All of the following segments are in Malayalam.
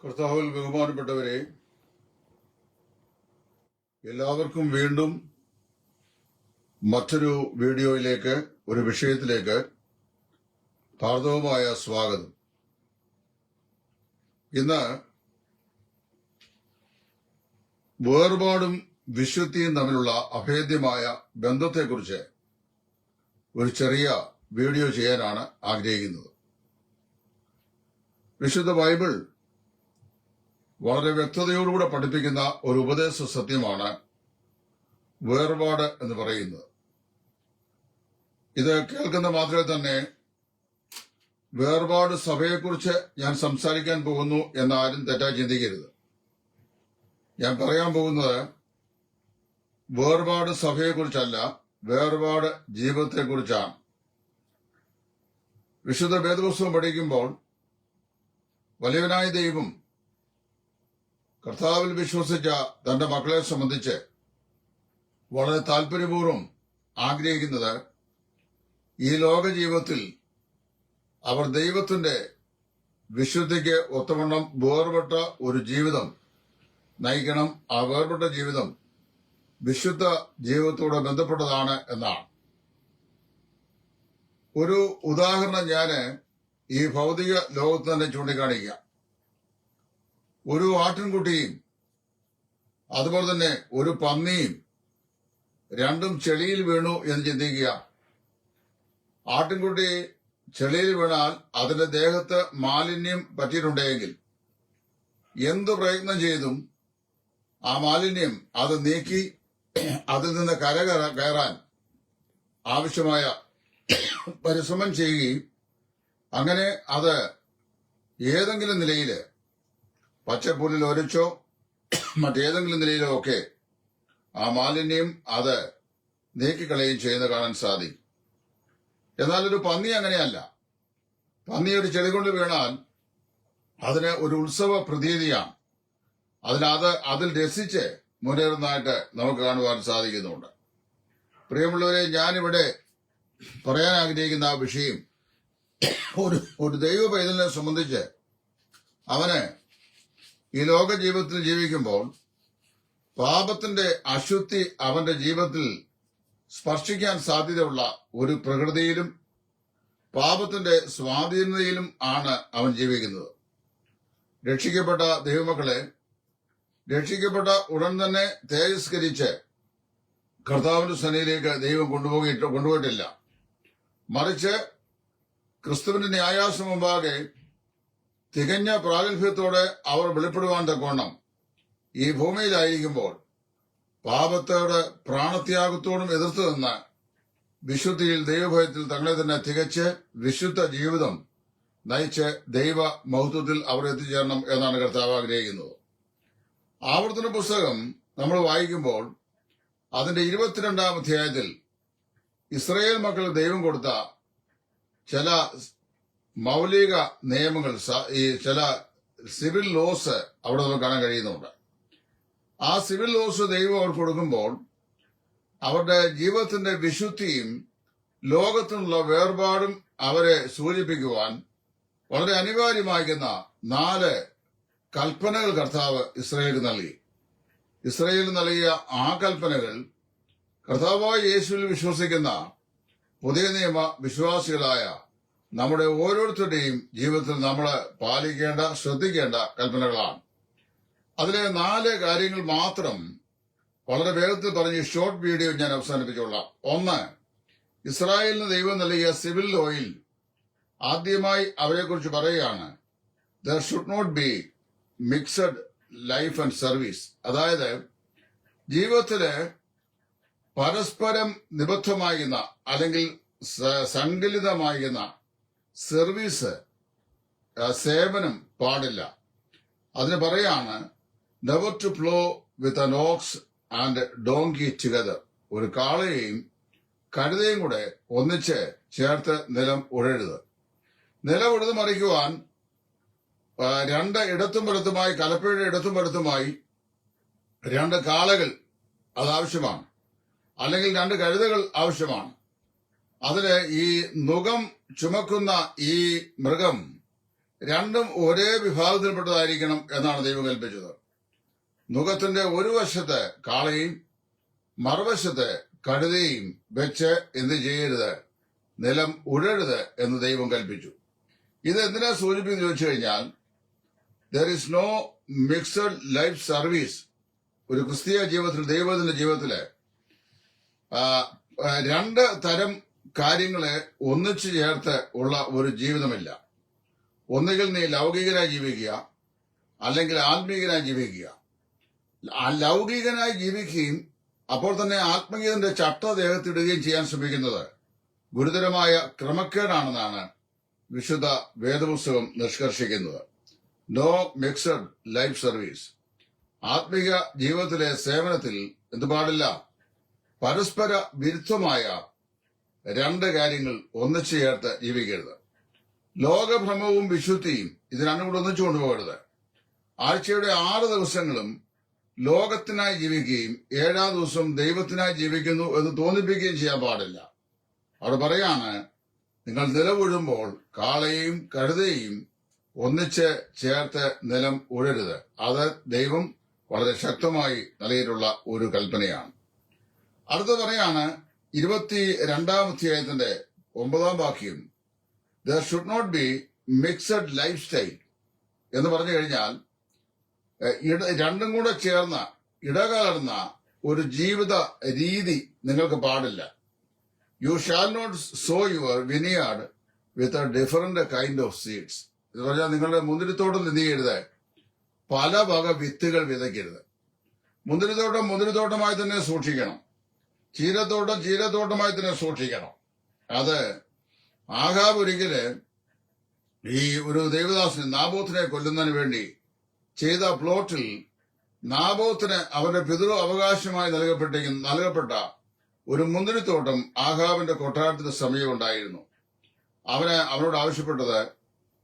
കർത്താവിൽ ബഹുമാനപ്പെട്ടവരെ, എല്ലാവർക്കും വീണ്ടും മറ്റൊരു വീഡിയോയിലേക്ക്, ഒരു വിഷയത്തിലേക്ക് ഹാർദവമായ സ്വാഗതം. ഇന്ന് വേർപാടും വിശുദ്ധിയും തമ്മിലുള്ള അഭേദ്യമായ ബന്ധത്തെക്കുറിച്ച് ഒരു ചെറിയ വീഡിയോ ചെയ്യാനാണ് ആഗ്രഹിക്കുന്നത്. വിശുദ്ധ ബൈബിൾ വളരെ വ്യക്തതയോടുകൂടെ പഠിപ്പിക്കുന്ന ഒരു ഉപദേശ സത്യമാണ് വേർപാട് എന്ന് പറയുന്നത്. ഇത് കേൾക്കുന്ന മാത്രമേ തന്നെ വേർപാട് സഭയെക്കുറിച്ച് ഞാൻ സംസാരിക്കാൻ പോകുന്നു എന്നാരും തെറ്റായി ചിന്തിക്കരുത്. ഞാൻ പറയാൻ പോകുന്നത് വേർപാട് സഭയെക്കുറിച്ചല്ല, വേർപാട് ജീവിതത്തെക്കുറിച്ചാണ്. വിശുദ്ധ വേദപുസ്തകം പഠിക്കുമ്പോൾ വലിയവനായ ദൈവം കർത്താവിൽ വിശ്വസിച്ച തന്റെ മക്കളെ സംബന്ധിച്ച് വളരെ താല്പര്യപൂർവ്വം ആഗ്രഹിക്കുന്നത് ഈ ലോക ജീവിതത്തിൽ അവർ ദൈവത്തിന്റെ വിശുദ്ധിക്ക് ഒത്തവണ്ണം വേർപെട്ട ഒരു ജീവിതം നയിക്കണം. ആ വേർപെട്ട ജീവിതം വിശുദ്ധ ജീവിതത്തോട് ബന്ധപ്പെട്ടതാണ് എന്നാണ്. ഒരു ഉദാഹരണം ഞാൻ ഈ ഭൗതിക ലോകത്ത് തന്നെ ചൂണ്ടിക്കാണിക്കാം. ഒരു ആട്ടിൻകുട്ടിയും അതുപോലെ തന്നെ ഒരു പന്നിയും രണ്ടും ചെളിയിൽ വീണു എന്ന് ചിന്തിക്കുക. ആട്ടിൻകുട്ടി ചെളിയിൽ വീണാൽ അതിന്റെ ദേഹത്ത് മാലിന്യം പറ്റിയിട്ടുണ്ടെങ്കിൽ എന്തു പ്രയത്നം ചെയ്തും ആ മാലിന്യം അത് നീക്കി അതിൽ നിന്ന് കയറാൻ ആവശ്യമായ പരിശ്രമം ചെയ്യുകയും അങ്ങനെ അത് ഏതെങ്കിലും നിലയില് പച്ചപ്പുല്ലിൽ ഒരച്ചോ മറ്റേതെങ്കിലും നിലയിലോ ഒക്കെ ആ മാലിന്യം അത് നീക്കിക്കളയുകയും ചെയ്യുന്ന കാണാൻ സാധിക്കും. എന്നാൽ ഒരു പന്നി അങ്ങനെയല്ല. പന്നി ഒരു ചെളി കൊണ്ട് വീണാൽ അതിന് ഒരു ഉത്സവ പ്രതീതിയാണ്. അതിൽ രസിച്ച് മുന്നേറുന്നതായിട്ട് നമുക്ക് കാണുവാൻ സാധിക്കുന്നുണ്ട്. പ്രിയമുള്ളവരെ, ഞാനിവിടെ പറയാൻ ആഗ്രഹിക്കുന്ന ആ വിഷയം ഒരു ദൈവ പൈതലിനെ സംബന്ധിച്ച് അവന് ഈ ലോക ജീവിതത്തിൽ ജീവിക്കുമ്പോൾ പാപത്തിന്റെ അശുദ്ധി അവന്റെ ജീവിതത്തിൽ സ്പർശിക്കാൻ സാധ്യതയുള്ള ഒരു പ്രകൃതിയിലും പാപത്തിന്റെ സ്വാധീനതയിലും ആണ് അവൻ ജീവിക്കുന്നത്. രക്ഷിക്കപ്പെട്ട ദൈവമക്കളെ, രക്ഷിക്കപ്പെട്ട ഉടൻ തന്നെ തേജസ്കരിച്ച് കർത്താവിന്റെ സന്നിധിയിലേക്ക് ദൈവം കൊണ്ടുപോയിട്ടില്ല. മറിച്ച് ക്രിസ്തുവിന്റെ ന്യായാസനം മുമ്പാകെ തികഞ്ഞ പ്രാഗൽഭ്യത്തോടെ അവർ വെളിപ്പെടുവാൻ തക്കവണ്ണം ഈ ഭൂമിയിലായിരിക്കുമ്പോൾ പാപത്തോട് പ്രാണത്യാഗത്തോടും എതിർത്തു നിന്ന് വിശുദ്ധിയിൽ ദൈവഭയത്തിൽ തങ്ങളെ തന്നെ തികച്ച് വിശുദ്ധ ജീവിതം നയിച്ച് ദൈവ മഹത്വത്തിൽ അവർ എത്തിച്ചേരണം എന്നാണ് കർത്താവ് ആഗ്രഹിക്കുന്നത്. ആവർത്തന പുസ്തകം നമ്മൾ വായിക്കുമ്പോൾ അതിന്റെ 22-ാം അധ്യായത്തിൽ ഇസ്രായേൽ മക്കൾ ദൈവം കൊടുത്ത ചില മൗലിക നിയമങ്ങൾ, ചില സിവിൽ ലോസ് അവിടെ നമുക്ക് കാണാൻ കഴിയുന്നുണ്ട്. ആ സിവിൽ ലോസ് ദൈവം അവർ കൊടുക്കുമ്പോൾ അവരുടെ ജീവിതത്തിന്റെ വിശുദ്ധിയും ലോകത്തിനുള്ള വേർപാടും അവരെ സൂചിപ്പിക്കുവാൻ വളരെ അനിവാര്യമാകുന്ന 4 കൽപ്പനകൾ കർത്താവ് ഇസ്രായേലിന് നൽകി. ഇസ്രായേലിന് നൽകിയ ആ കൽപ്പനകൾ കർത്താവായ യേശുവിൽ വിശ്വസിക്കുന്ന പുതിയ നിയമ വിശ്വാസികളായ നമ്മുടെ ഓരോരുത്തരുടെയും ജീവിതത്തിൽ നമ്മൾ പാലിക്കേണ്ട, ശ്രദ്ധിക്കേണ്ട കൽപ്പനകളാണ്. അതിലെ 4 കാര്യങ്ങൾ മാത്രം വളരെ വേഗത്തിൽ പറഞ്ഞ് ഷോർട്ട് വീഡിയോ ഞാൻ അവസാനിപ്പിച്ചോളാം. 1, ഇസ്രായേലിന് ദൈവം നൽകിയ സിവിൽ ലോയിൽ ആദ്യമായി അവരെക്കുറിച്ച് പറയുകയാണ്, there should not be mixed life and service. അതായത് ജീവിതത്തില് പരസ്പരം നിബദ്ധമാകുന്ന അല്ലെങ്കിൽ സങ്കലിതമാകുന്ന സർവീസ്, സേവനം പാടില്ല. അതിന് പറയാണ് never to plough with an ox and donkey together. ഒരു കാളയെയും കഴുതയും കൂടെ ഒന്നിച്ച് ചേർത്ത് നിലം ഉഴരുത്. നിലം ഉഴുതു മറിക്കുവാൻ 2 ഇടത്തും വലത്തുമായി, കലപ്പയുടെ ഇടത്തും വലത്തുമായി 2 കാളകൾ അതാവശ്യമാണ്, അല്ലെങ്കിൽ 2 കഴുതകൾ ആവശ്യമാണ്. അതിന് ഈ നുകം ചുമക്കുന്ന ഈ മൃഗം രണ്ടും ഒരേ വിഭാഗത്തിൽപ്പെട്ടതായിരിക്കണം എന്നാണ് ദൈവം കൽപ്പിച്ചത്. നുകത്തിന്റെ ഒരു വശത്ത് കാളയും മറുവശത്ത് കഴുതയും വെച്ച് എന്ത് ചെയ്യരുത്? നിലം ഉഴരുത് എന്ന് ദൈവം കൽപ്പിച്ചു. ഇത് എന്തിനാ സൂചിപ്പിക്കുന്നു ചോദിച്ചു കഴിഞ്ഞാൽ, there is no mixed life service. ഒരു ക്രിസ്തീയ ജീവിതത്തിൽ, ദൈവത്തിന്റെ ജീവിതത്തില് രണ്ട് തരം കാര്യങ്ങളെ ഒന്നിച്ചു ചേർത്ത് ഉള്ള ഒരു ജീവിതമില്ല. ഒന്നുകിൽ നീ ലൗകികനായി ജീവിക്കുക, അല്ലെങ്കിൽ ആത്മീകനായി ജീവിക്കുക. ലൗകികനായി ജീവിക്കുകയും അപ്പോൾ തന്നെ ആത്മീയതന്റെ ചട്ടദേഹത്തിടുകയും ചെയ്യാൻ ശ്രമിക്കുന്നത് ഗുരുതരമായ ക്രമക്കേടാണെന്നാണ് വിശുദ്ധ വേദപുസ്തകം നിഷ്കർഷിക്കുന്നത്. No mixed life service. ആത്മീയ ജീവിതത്തിലെ സേവനത്തിൽ എന്ത് പാടില്ല? പരസ്പര വിരുദ്ധമായ രണ്ട് കാര്യങ്ങൾ ഒന്നിച്ചു ചേർത്ത് ജീവിക്കരുത്. ലോകഭ്രമവും വിശുദ്ധിയും ഇത് രണ്ടും കൂടെ ഒന്നിച്ചു കൊണ്ടുപോകരുത്. ആഴ്ചയുടെ 6 ദിവസങ്ങളും ലോകത്തിനായി ജീവിക്കുകയും 7-ാം ദിവസം ദൈവത്തിനായി ജീവിക്കുന്നു എന്ന് തോന്നിപ്പിക്കുകയും ചെയ്യാൻ പാടില്ല. അവിടെ പറയാണ്, നിങ്ങൾ നിലമുഴുമ്പോൾ കാളയെയും കഴുതയെയും ഒന്നിച്ച് ചേർത്ത് നിലം ഉഴരുത്. അത് ദൈവം വളരെ ശക്തമായി നൽകിയിട്ടുള്ള ഒരു കൽപ്പനയാണ്. അടുത്ത പറയാണ് 22-ാം അധ്യായത്തിന്റെ 9-ാം വാക്യം, there should not be mixed lifestyle എന്ന് പറഞ്ഞു കഴിഞ്ഞാൽ രണ്ടും കൂടെ ചേർന്ന ഇടകലർന്ന ഒരു ജീവിത രീതി നിങ്ങൾക്ക് പാടില്ല. You shall not sow your vineyard with a different kind of seeds. ഇത് പറഞ്ഞാൽ നിങ്ങളുടെ മുന്തിരിത്തോട്ടം എന്ത് ചെയ്യരുത്? പല വക വിത്തുകൾ വിതയ്ക്കരുത്. മുന്തിരിത്തോട്ടം മുന്തിരിത്തോട്ടമായി തന്നെ സൂക്ഷിക്കണം. ചീരത്തോട്ടം ചീരത്തോട്ടമായി തന്നെ സൂക്ഷിക്കണം. അത് ആഹാബ് ഒരിക്കല് ഈ ഒരു ദേവദാസന് നാബോത്തിനെ കൊല്ലുന്നതിന് വേണ്ടി ചെയ്ത പ്ലോട്ടിൽ നാബോത്തിന് അവന്റെ പിതൃ അവകാശമായി നൽകപ്പെട്ട ഒരു മുന്തിരിത്തോട്ടം ആഹാബിന്റെ കൊട്ടാരത്തിന് സമീപമുണ്ടായിരുന്നു. അവനോട് ആവശ്യപ്പെട്ടത്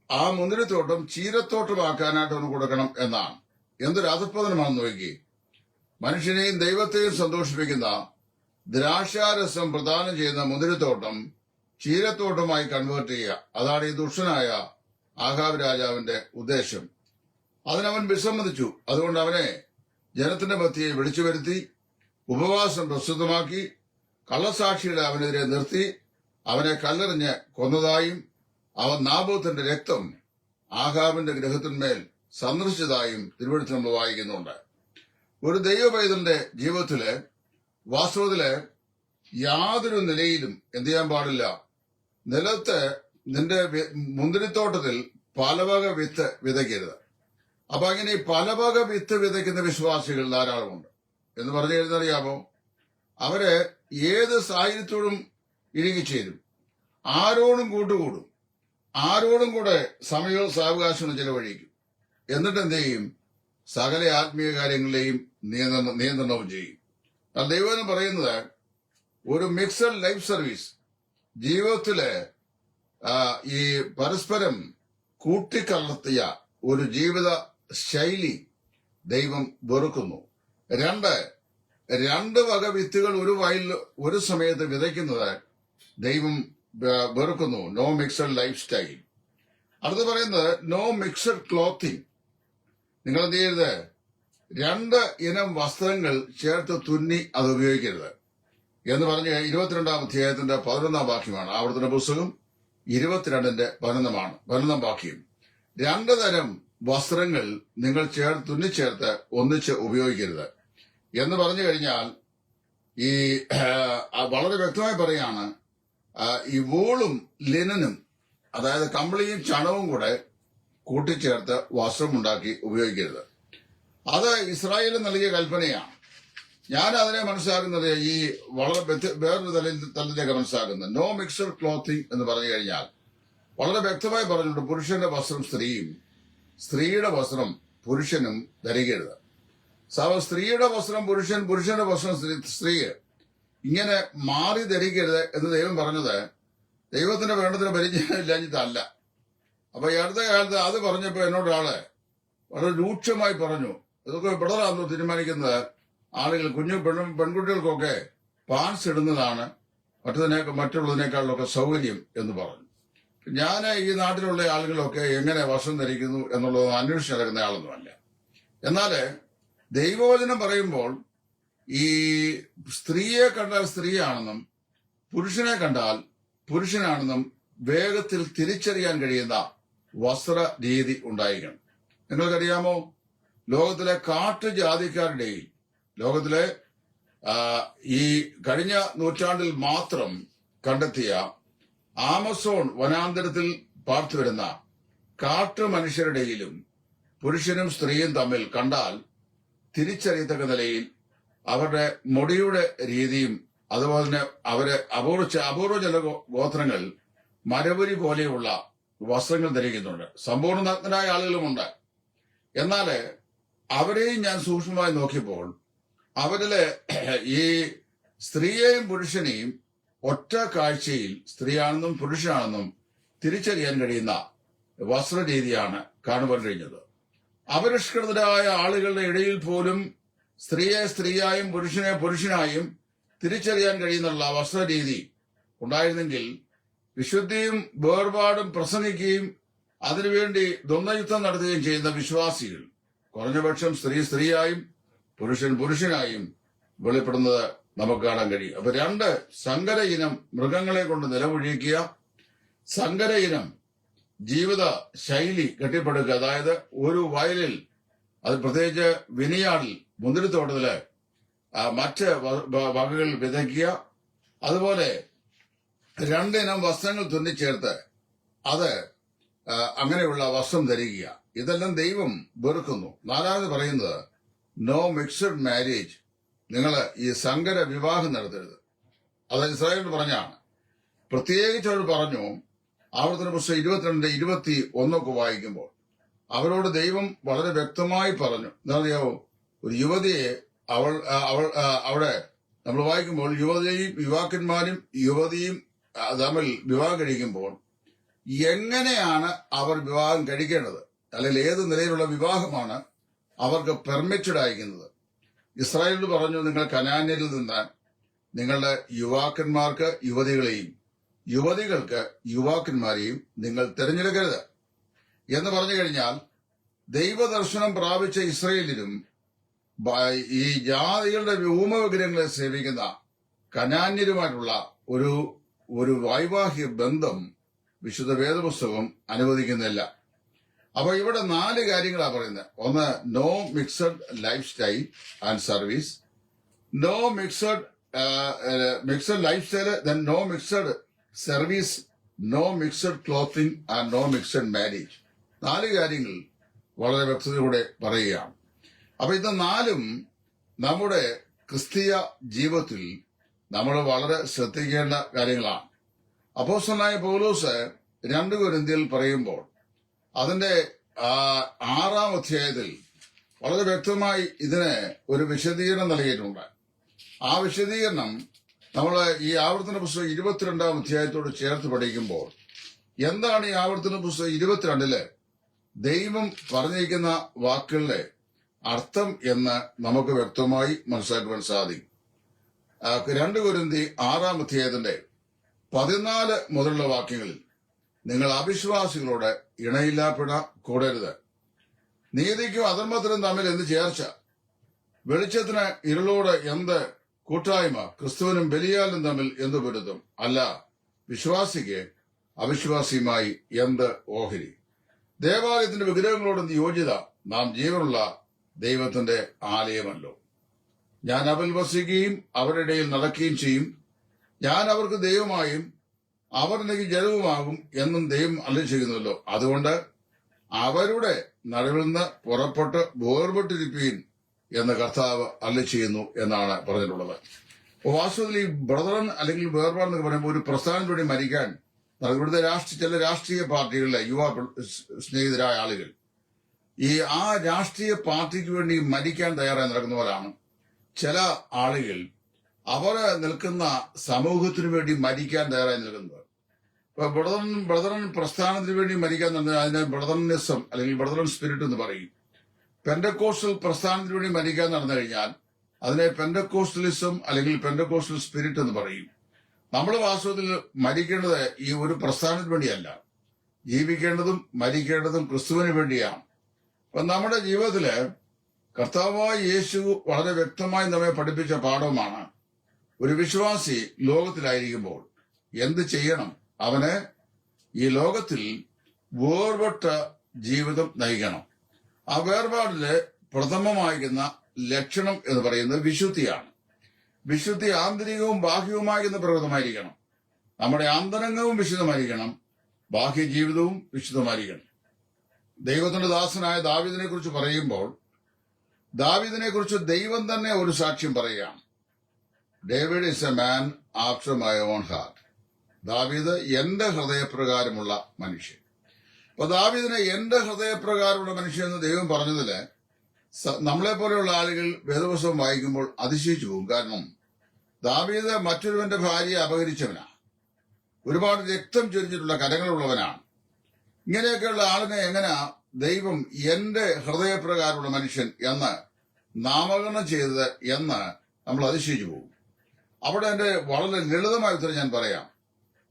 ആ മുന്തിരിത്തോട്ടം ചീരത്തോട്ടമാക്കാനായിട്ട് അവന് കൊടുക്കണം എന്നാണ്. എന്തൊരു അധപ്പതനമാണെന്ന് നോക്കി. മനുഷ്യനെയും ദൈവത്തെയും സന്തോഷിപ്പിക്കുന്ന ദ്രാക്ഷാരസം പ്രദാനം ചെയ്യുന്ന മുന്തിരിത്തോട്ടം ചീരത്തോട്ടമായി കൺവേർട്ട് ചെയ്യുക. അതാണ് ഈ ദുഷ്ടനായ ആഹാബ് രാജാവിന്റെ ഉദ്ദേശം. അതിനവൻ വിസമ്മതിച്ചു. അതുകൊണ്ട് അവനെ ജനത്തിന്റെ മധ്യയെ വിളിച്ചു വരുത്തി ഉപവാസം പ്രസ്തുതമാക്കി കള്ളസാക്ഷികളെ അവനെതിരെ നിർത്തി അവനെ കല്ലെറിഞ്ഞ് കൊന്നതായും അവൻ നാബോത്തിന്റെ രക്തം ആഹാബിന്റെ ഗൃഹത്തിന്മേൽ സന്ദർശിച്ചതായും തിരുവെഴുത്തിൽ നമ്മൾ വായിക്കുന്നുണ്ട്. ഒരു ദൈവപൈതലിന്റെ ജീവിതത്തില് വാസ്തവത്തില് യാതൊരു നിലയിലും എന്ത് ചെയ്യാൻ പാടില്ല? നിലത്ത് നിന്റെ മുന്തിരിത്തോട്ടത്തിൽ പലവക വിത്ത് വിതയ്ക്കരുത്. അപ്പൊ അങ്ങനെ പലവക വിത്ത് വിതയ്ക്കുന്ന വിശ്വാസികൾ ധാരാളമുണ്ട്. എന്ന് പറഞ്ഞു കഴിഞ്ഞറിയാമോ? അവര് ഏത് സാഹചര്യത്തോടും ഇഴുകിച്ചേരും, ആരോടും കൂട്ടുകൂടും, ആരോടും കൂടെ സമയവും സാവകാശവും ചെലവഴിക്കും. എന്നിട്ട് എന്ത് ചെയ്യും? സകല ആത്മീയ കാര്യങ്ങളെയും നിയന്ത്രണവും ചെയ്യും. ദൈവം പറയുന്നത് ഒരു മിക്സഡ് ലൈഫ് സർവീസ് ജീവിതത്തില് ഈ പരസ്പരം കൂട്ടിക്കലർത്തിയ ഒരു ജീവിത ശൈലി ദൈവം വെറുക്കുന്നു. രണ്ട് വക വിത്തുകൾ ഒരു വയലിൽ ഒരു സമയത്ത് വിതയ്ക്കുന്നത് ദൈവം വെറുക്കുന്നു. No mixed lifestyle. അടുത്ത് പറയുന്നത് നോ മിക്സഡ് ക്ലോത്തിങ്. നിങ്ങൾ എന്ത് ചെയ്യരുത്? 2 ഇനം വസ്ത്രങ്ങൾ ചേർത്ത് തുന്നി അത് ഉപയോഗിക്കരുത് എന്ന് പറഞ്ഞ് 22-ാം അധ്യായത്തിന്റെ 11-ാം വാക്യമാണ്. ആവർത്തന പുസ്തകം 22-ന്റെ 11-ാം വാക്യം. 2 തരം വസ്ത്രങ്ങൾ നിങ്ങൾ തുന്നിച്ചേർത്ത് ഒന്നിച്ച് ഉപയോഗിക്കരുത് എന്ന് പറഞ്ഞു കഴിഞ്ഞാൽ ഈ വളരെ വ്യക്തമായി പറയാണ്, ഈ വൂളും ലിനനും, അതായത് കമ്പിളിയും ചണവും കൂടെ കൂട്ടിച്ചേർത്ത് വസ്ത്രമുണ്ടാക്കി ഉപയോഗിക്കരുത്. അത് ഇസ്രായേലിന് നൽകിയ കൽപ്പനയാണ്. ഞാൻ അതിനെ മനസ്സിലാക്കുന്നത് ഈ വളരെ വേറൊരു തലത്തിലേക്ക് മനസ്സിലാക്കുന്നത് നോ മിക്സഡ് ക്ലോത്തിങ് എന്ന് പറഞ്ഞു കഴിഞ്ഞാൽ വളരെ വ്യക്തമായി പറഞ്ഞിട്ടുണ്ട്. പുരുഷന്റെ വസ്ത്രം സ്ത്രീയും, സ്ത്രീയുടെ വസ്ത്രം പുരുഷനും ധരിക്കരുത്. സ്ത്രീയുടെ വസ്ത്രം പുരുഷൻ, പുരുഷന്റെ വസ്ത്രം സ്ത്രീ, ഇങ്ങനെ മാറി ധരിക്കരുത് എന്ന് ദൈവം പറഞ്ഞത് ദൈവത്തിന്റെ വേണ്ടത്തിന് പരിചയം ഇല്ലാഞ്ഞിട്ടല്ല. അപ്പൊ ഈ അടുത്ത കാലത്ത് അത് പറഞ്ഞപ്പോ എന്നോടൊരാള് വളരെ രൂക്ഷമായി പറഞ്ഞു, ഇതൊക്കെ പെടലാണെന്ന് തീരുമാനിക്കുന്നത് ആളുകൾ പെൺകുട്ടികൾക്കൊക്കെ പാൻസ് ഇടുന്നതാണ് മറ്റുള്ളതിനേക്കാളൊക്കെ സൗകര്യം എന്ന് പറഞ്ഞു. ഞാൻ ഈ നാട്ടിലുള്ള ആളുകളൊക്കെ എങ്ങനെ വസ്ത്രം ധരിക്കുന്നു എന്നുള്ളത് അന്വേഷിച്ച് നടക്കുന്ന ആളൊന്നുമല്ല. എന്നാൽ ദൈവവചനം പറയുമ്പോൾ ഈ സ്ത്രീയെ കണ്ടാൽ സ്ത്രീയാണെന്നും പുരുഷനെ കണ്ടാൽ പുരുഷനാണെന്നും വേഗത്തിൽ തിരിച്ചറിയാൻ കഴിയുന്ന വസ്ത്ര രീതി ഉണ്ടായിരിക്കണം. നിങ്ങൾക്കറിയാമോ, ലോകത്തിലെ കാട്ടുജാതിക്കാരുടെയും ലോകത്തിലെ ഈ കഴിഞ്ഞ നൂറ്റാണ്ടിൽ മാത്രം കണ്ടെത്തിയ ആമസോൺ വനാന്തരത്തിൽ പാർത്തുവരുന്ന കാട്ടു മനുഷ്യരുടെയിലും പുരുഷനും സ്ത്രീയും തമ്മിൽ കണ്ടാൽ തിരിച്ചറിയത്തക്ക നിലയിൽ അവരുടെ മുടിയുടെ രീതിയും അതുപോലെ തന്നെ അപൂർവ ചില ഗോത്രങ്ങൾ മരവരി പോലെയുള്ള വസ്ത്രങ്ങൾ ധരിക്കുന്നുണ്ട്. സമ്പൂർണ്ണ നഗ്നരായ ആളുകളുമുണ്ട്. എന്നാൽ അവരെയും ഞാൻ സൂക്ഷ്മമായി നോക്കിയപ്പോൾ അവരിലെ ഈ സ്ത്രീയെയും പുരുഷനെയും ഒറ്റ കാഴ്ചയിൽ സ്ത്രീയാണെന്നും പുരുഷനാണെന്നും തിരിച്ചറിയാൻ കഴിയുന്ന വസ്ത്രരീതിയാണ് കാണുവാൻ കഴിഞ്ഞത്. അപരിഷ്കൃതരായ ആളുകളുടെ ഇടയിൽ പോലും സ്ത്രീയെ സ്ത്രീയായും പുരുഷനെ പുരുഷനായും തിരിച്ചറിയാൻ കഴിയുന്നുള്ള വസ്ത്രരീതി ഉണ്ടായിരുന്നെങ്കിൽ വിശുദ്ധിയും വേർപാടും പ്രസംഗിക്കുകയും അതിനുവേണ്ടി ദ്വന്ദ്വയുദ്ധം നടത്തുകയും ചെയ്യുന്ന വിശ്വാസികൾ കുറഞ്ഞപക്ഷം സ്ത്രീ സ്ത്രീയായും പുരുഷൻ പുരുഷനായും വെളിപ്പെടുന്നത് നമുക്ക് കാണാൻ കഴിയും. അപ്പൊ രണ്ട് സങ്കര ഇനം മൃഗങ്ങളെ കൊണ്ട് നിലവൊഴിക്കുക, സങ്കര ഇനം ജീവിത ശൈലി കെട്ടിപ്പടുക്കുക. അതായത് ഒരു വയലിൽ, അത് പ്രത്യേകിച്ച് വിനിയാടിൽ മുന്തിരിത്തോട്ടത്തില് മറ്റ് വകകൾ വിതയ്ക്കുക. അതുപോലെ രണ്ടിനം വസ്ത്രങ്ങൾ തുന്നിച്ചേർത്ത് അത് അങ്ങനെയുള്ള വസ്ത്രം ധരിക്കുക. ഇതെല്ലാം ദൈവം വെറുക്കുന്നു. നാലാമത് പറയുന്നത് നോ മിക്സഡ് മാരേജ്. നിങ്ങൾ ഈ സങ്കര വിവാഹം നടത്തരുത്. അത് ഇസ്രായേലിൽ പറഞ്ഞാണ്. പ്രത്യേകിച്ച് അവർ പറഞ്ഞു, ആവർത്തന പുസ്തകം 22:21 വായിക്കുമ്പോൾ അവരോട് ദൈവം വളരെ വ്യക്തമായി പറഞ്ഞു. എന്താ അറിയാവോ, ഒരു യുവതിയെ അവിടെ നമ്മൾ വായിക്കുമ്പോൾ യുവാക്കന്മാരും യുവതിയും തമ്മിൽ വിവാഹം കഴിക്കുമ്പോൾ എങ്ങനെയാണ് അവർ വിവാഹം കഴിക്കേണ്ടത്, അല്ലെങ്കിൽ ഏത് നിലയിലുള്ള വിവാഹമാണ് അവർക്ക് പെർമിറ്റഡ് അയക്കുന്നത്. ഇസ്രായേലിൽ പറഞ്ഞു, നിങ്ങൾ കനാന്യരിൽ നിന്ന് നിങ്ങളുടെ യുവാക്കന്മാർക്ക് യുവതികളെയും യുവതികൾക്ക് യുവാക്കന്മാരെയും നിങ്ങൾ തിരഞ്ഞെടുക്കരുത് എന്ന് പറഞ്ഞു കഴിഞ്ഞാൽ ദൈവദർശനം പ്രാപിച്ച ഇസ്രായേലിനും ഈ ജാതികളുടെ ഊമവിഗ്രഹങ്ങളെ സേവിക്കുന്ന കനാന്യരുമായിട്ടുള്ള ഒരു വൈവാഹിക ബന്ധം വിശുദ്ധ വേദപുസ്തകം അനുവദിക്കുന്നില്ല. അപ്പൊ ഇവിടെ 4 കാര്യങ്ങളാണ് പറയുന്നത്. ഒന്ന്, no mixed lifestyle and service, no mixed lifestyle, then no mixed service, no mixed clothing and no mixed marriage. 4 കാര്യങ്ങൾ വളരെ വ്യക്തതയോടെ പറയുകയാണ്. അപ്പൊ ഇത് 4ഉം നമ്മുടെ ക്രിസ്തീയ ജീവിതത്തിൽ നമ്മൾ വളരെ ശ്രദ്ധിക്കേണ്ട കാര്യങ്ങളാണ്. അപ്പോസ്തലനായ പൗലോസ് 2 കൊരിന്ത്യയിൽ പറയുമ്പോൾ അതിന്റെ 6-ാം അധ്യായത്തിൽ വളരെ വ്യക്തമായി ഇതിന് ഒരു വിശദീകരണം നൽകിയിട്ടുണ്ട്. ആ വിശദീകരണം നമ്മൾ ഈ ആവർത്തന പുസ്തകം 22-ാം അധ്യായത്തോട് ചേർത്ത് പഠിക്കുമ്പോൾ എന്താണ് ഈ ആവർത്തന പുസ്തകം 22-ല് ദൈവം പറഞ്ഞിരിക്കുന്ന വാക്കുകളുടെ അർത്ഥം എന്ന് നമുക്ക് വ്യക്തമായി മനസ്സിലാക്കുവാൻ സാധിക്കും. 2 കൊരിന്ത്യർ 6-ാം അധ്യായത്തിന്റെ 14 മുതലുള്ള വാക്യങ്ങളിൽ നിങ്ങൾ അവിശ്വാസികളോട് ഇണയില്ലാപ്പിണ കൂടരുത്, നീതിക്കും അധർമ്മത്തിനും തമ്മിൽ എന്ത് ചേർച്ച, വെളിച്ചത്തിന് ഇരുളോട് എന്ത് കൂട്ടായ്മ, ക്രിസ്തുവിനും ബലിയാലും തമ്മിൽ എന്ത് പൊരുത്തം, അല്ല വിശ്വാസിക്ക് അവിശ്വാസിയുമായി എന്ത് ഓഹരി, ദേവാലയത്തിന്റെ വിഗ്രഹങ്ങളോട് യോഗ്യത, നാം ജീവനുള്ള ദൈവത്തിന്റെ ആലയമല്ലോ. ഞാൻ അവരിൽ വസിക്കുകയും അവരുടെ ഇടയിൽ നടക്കുകയും ചെയ്യും, ഞാൻ അവർക്ക് ദൈവമായും അവർ എനിക്ക് ജനവുമാകും എന്നും ദൈവം അരുളി ചെയ്യുന്നല്ലോ. അതുകൊണ്ട് അവരുടെ നടുവിൽ നിന്ന് പുറപ്പെട്ട് വേർപെട്ടിരിപ്പീൻ എന്ന് കർത്താവ് അരുളി ചെയ്യുന്നു എന്നാണ് പറഞ്ഞിട്ടുള്ളത്. വാസ്തവത്തിൽ ഈ ബ്രദറൻ അല്ലെങ്കിൽ വേർപാട് എന്നൊക്കെ പറയുമ്പോൾ ഒരു പ്രസ്ഥാനം വേണ്ടി മരിക്കാൻ ഇവിടുത്തെ ചില രാഷ്ട്രീയ പാർട്ടികളിലെ യുവ സ്നേഹിതരായ ആളുകൾ ആ രാഷ്ട്രീയ പാർട്ടിക്ക് വേണ്ടി മരിക്കാൻ തയ്യാറായി നടക്കുന്നവരാണ്. ചില ആളുകൾ അവർ നിൽക്കുന്ന സമൂഹത്തിനു വേണ്ടി മരിക്കാൻ തയ്യാറായി നിൽക്കുന്നത്. ഇപ്പൊ ബ്രദറൻ പ്രസ്ഥാനത്തിന് വേണ്ടി മരിക്കാൻ തന്നെ അതിനെ ബ്രദറനിസം അല്ലെങ്കിൽ ബ്രദറൻ സ്പിരിറ്റ് എന്ന് പറയും. പെന്റക്കോസ്റ്റൽ പ്രസ്ഥാനത്തിന് വേണ്ടി മരിക്കാൻ നടന്നു കഴിഞ്ഞാൽ അതിനെ പെന്റക്കോസ്റ്റലിസം അല്ലെങ്കിൽ പെന്റക്കോസ്റ്റൽ സ്പിരിറ്റ് എന്ന് പറയും. നമ്മൾ വാസ്തവത്തിൽ മരിക്കേണ്ടത് ഈ ഒരു പ്രസ്ഥാനത്തിന് വേണ്ടിയല്ല, ജീവിക്കേണ്ടതും മരിക്കേണ്ടതും ക്രിസ്തുവിന് വേണ്ടിയാണ്. അപ്പൊ നമ്മുടെ ജീവിതത്തില് കർത്താവായ യേശു വളരെ വ്യക്തമായി നമ്മെ പഠിപ്പിച്ച പാഠമാണ്, ഒരു വിശ്വാസി ലോകത്തിലായിരിക്കുമ്പോൾ എന്ത് ചെയ്യണം. അവന് ഈ ലോകത്തിൽ വേർപെട്ട ജീവിതം നയിക്കണം. ആ വേർപാടില് പ്രഥമമായിരിക്കുന്ന ലക്ഷണം എന്ന് പറയുന്നത് വിശുദ്ധിയാണ്. വിശുദ്ധി ആന്തരികവും ബാഹ്യവുമായിരുന്ന പ്രകൃതമായിരിക്കണം. നമ്മുടെ ആന്തരംഗവും വിശുദ്ധമായിരിക്കണം, ബാഹ്യ ജീവിതവും വിശുദ്ധമായിരിക്കണം. ദൈവത്തിന്റെ ദാസനായ ദാവീദിനെ കുറിച്ച് പറയുമ്പോൾ ദാവീദിനെ കുറിച്ച് ദൈവം തന്നെ ഒരു സാക്ഷ്യം പറയുകയാണ്. David is a man after my own heart. ദാവീദ് എന്റെ ഹൃദയപ്രകാരമുള്ള മനുഷ്യൻ. അപ്പൊ ദാവീദിനെ എന്റെ ഹൃദയപ്രകാരമുള്ള മനുഷ്യൻ എന്ന് ദൈവം പറഞ്ഞതില് നമ്മളെ പോലെയുള്ള ആളുകൾ വേദപുസ്തകം വായിക്കുമ്പോൾ അതിശയിച്ചു പോകും. കാരണം ദാവീദ് മറ്റൊരുവന്റെ ഭാര്യയെ അപഹരിച്ചവനാണ്, ഒരുപാട് രക്തം ചൊരിഞ്ഞിട്ടുള്ള കരങ്ങളുള്ളവനാണ്. ഇങ്ങനെയൊക്കെയുള്ള ആളിനെ എങ്ങനെയാ ദൈവം എന്റെ ഹൃദയപ്രകാരമുള്ള മനുഷ്യൻ എന്ന് നാമകരണം ചെയ്തത് എന്ന് നമ്മൾ അതിശയിച്ചു പോകും. അവിടെ എന്റെ വളരെ ലളിതമായ ഉത്തരം ഞാൻ പറയാം.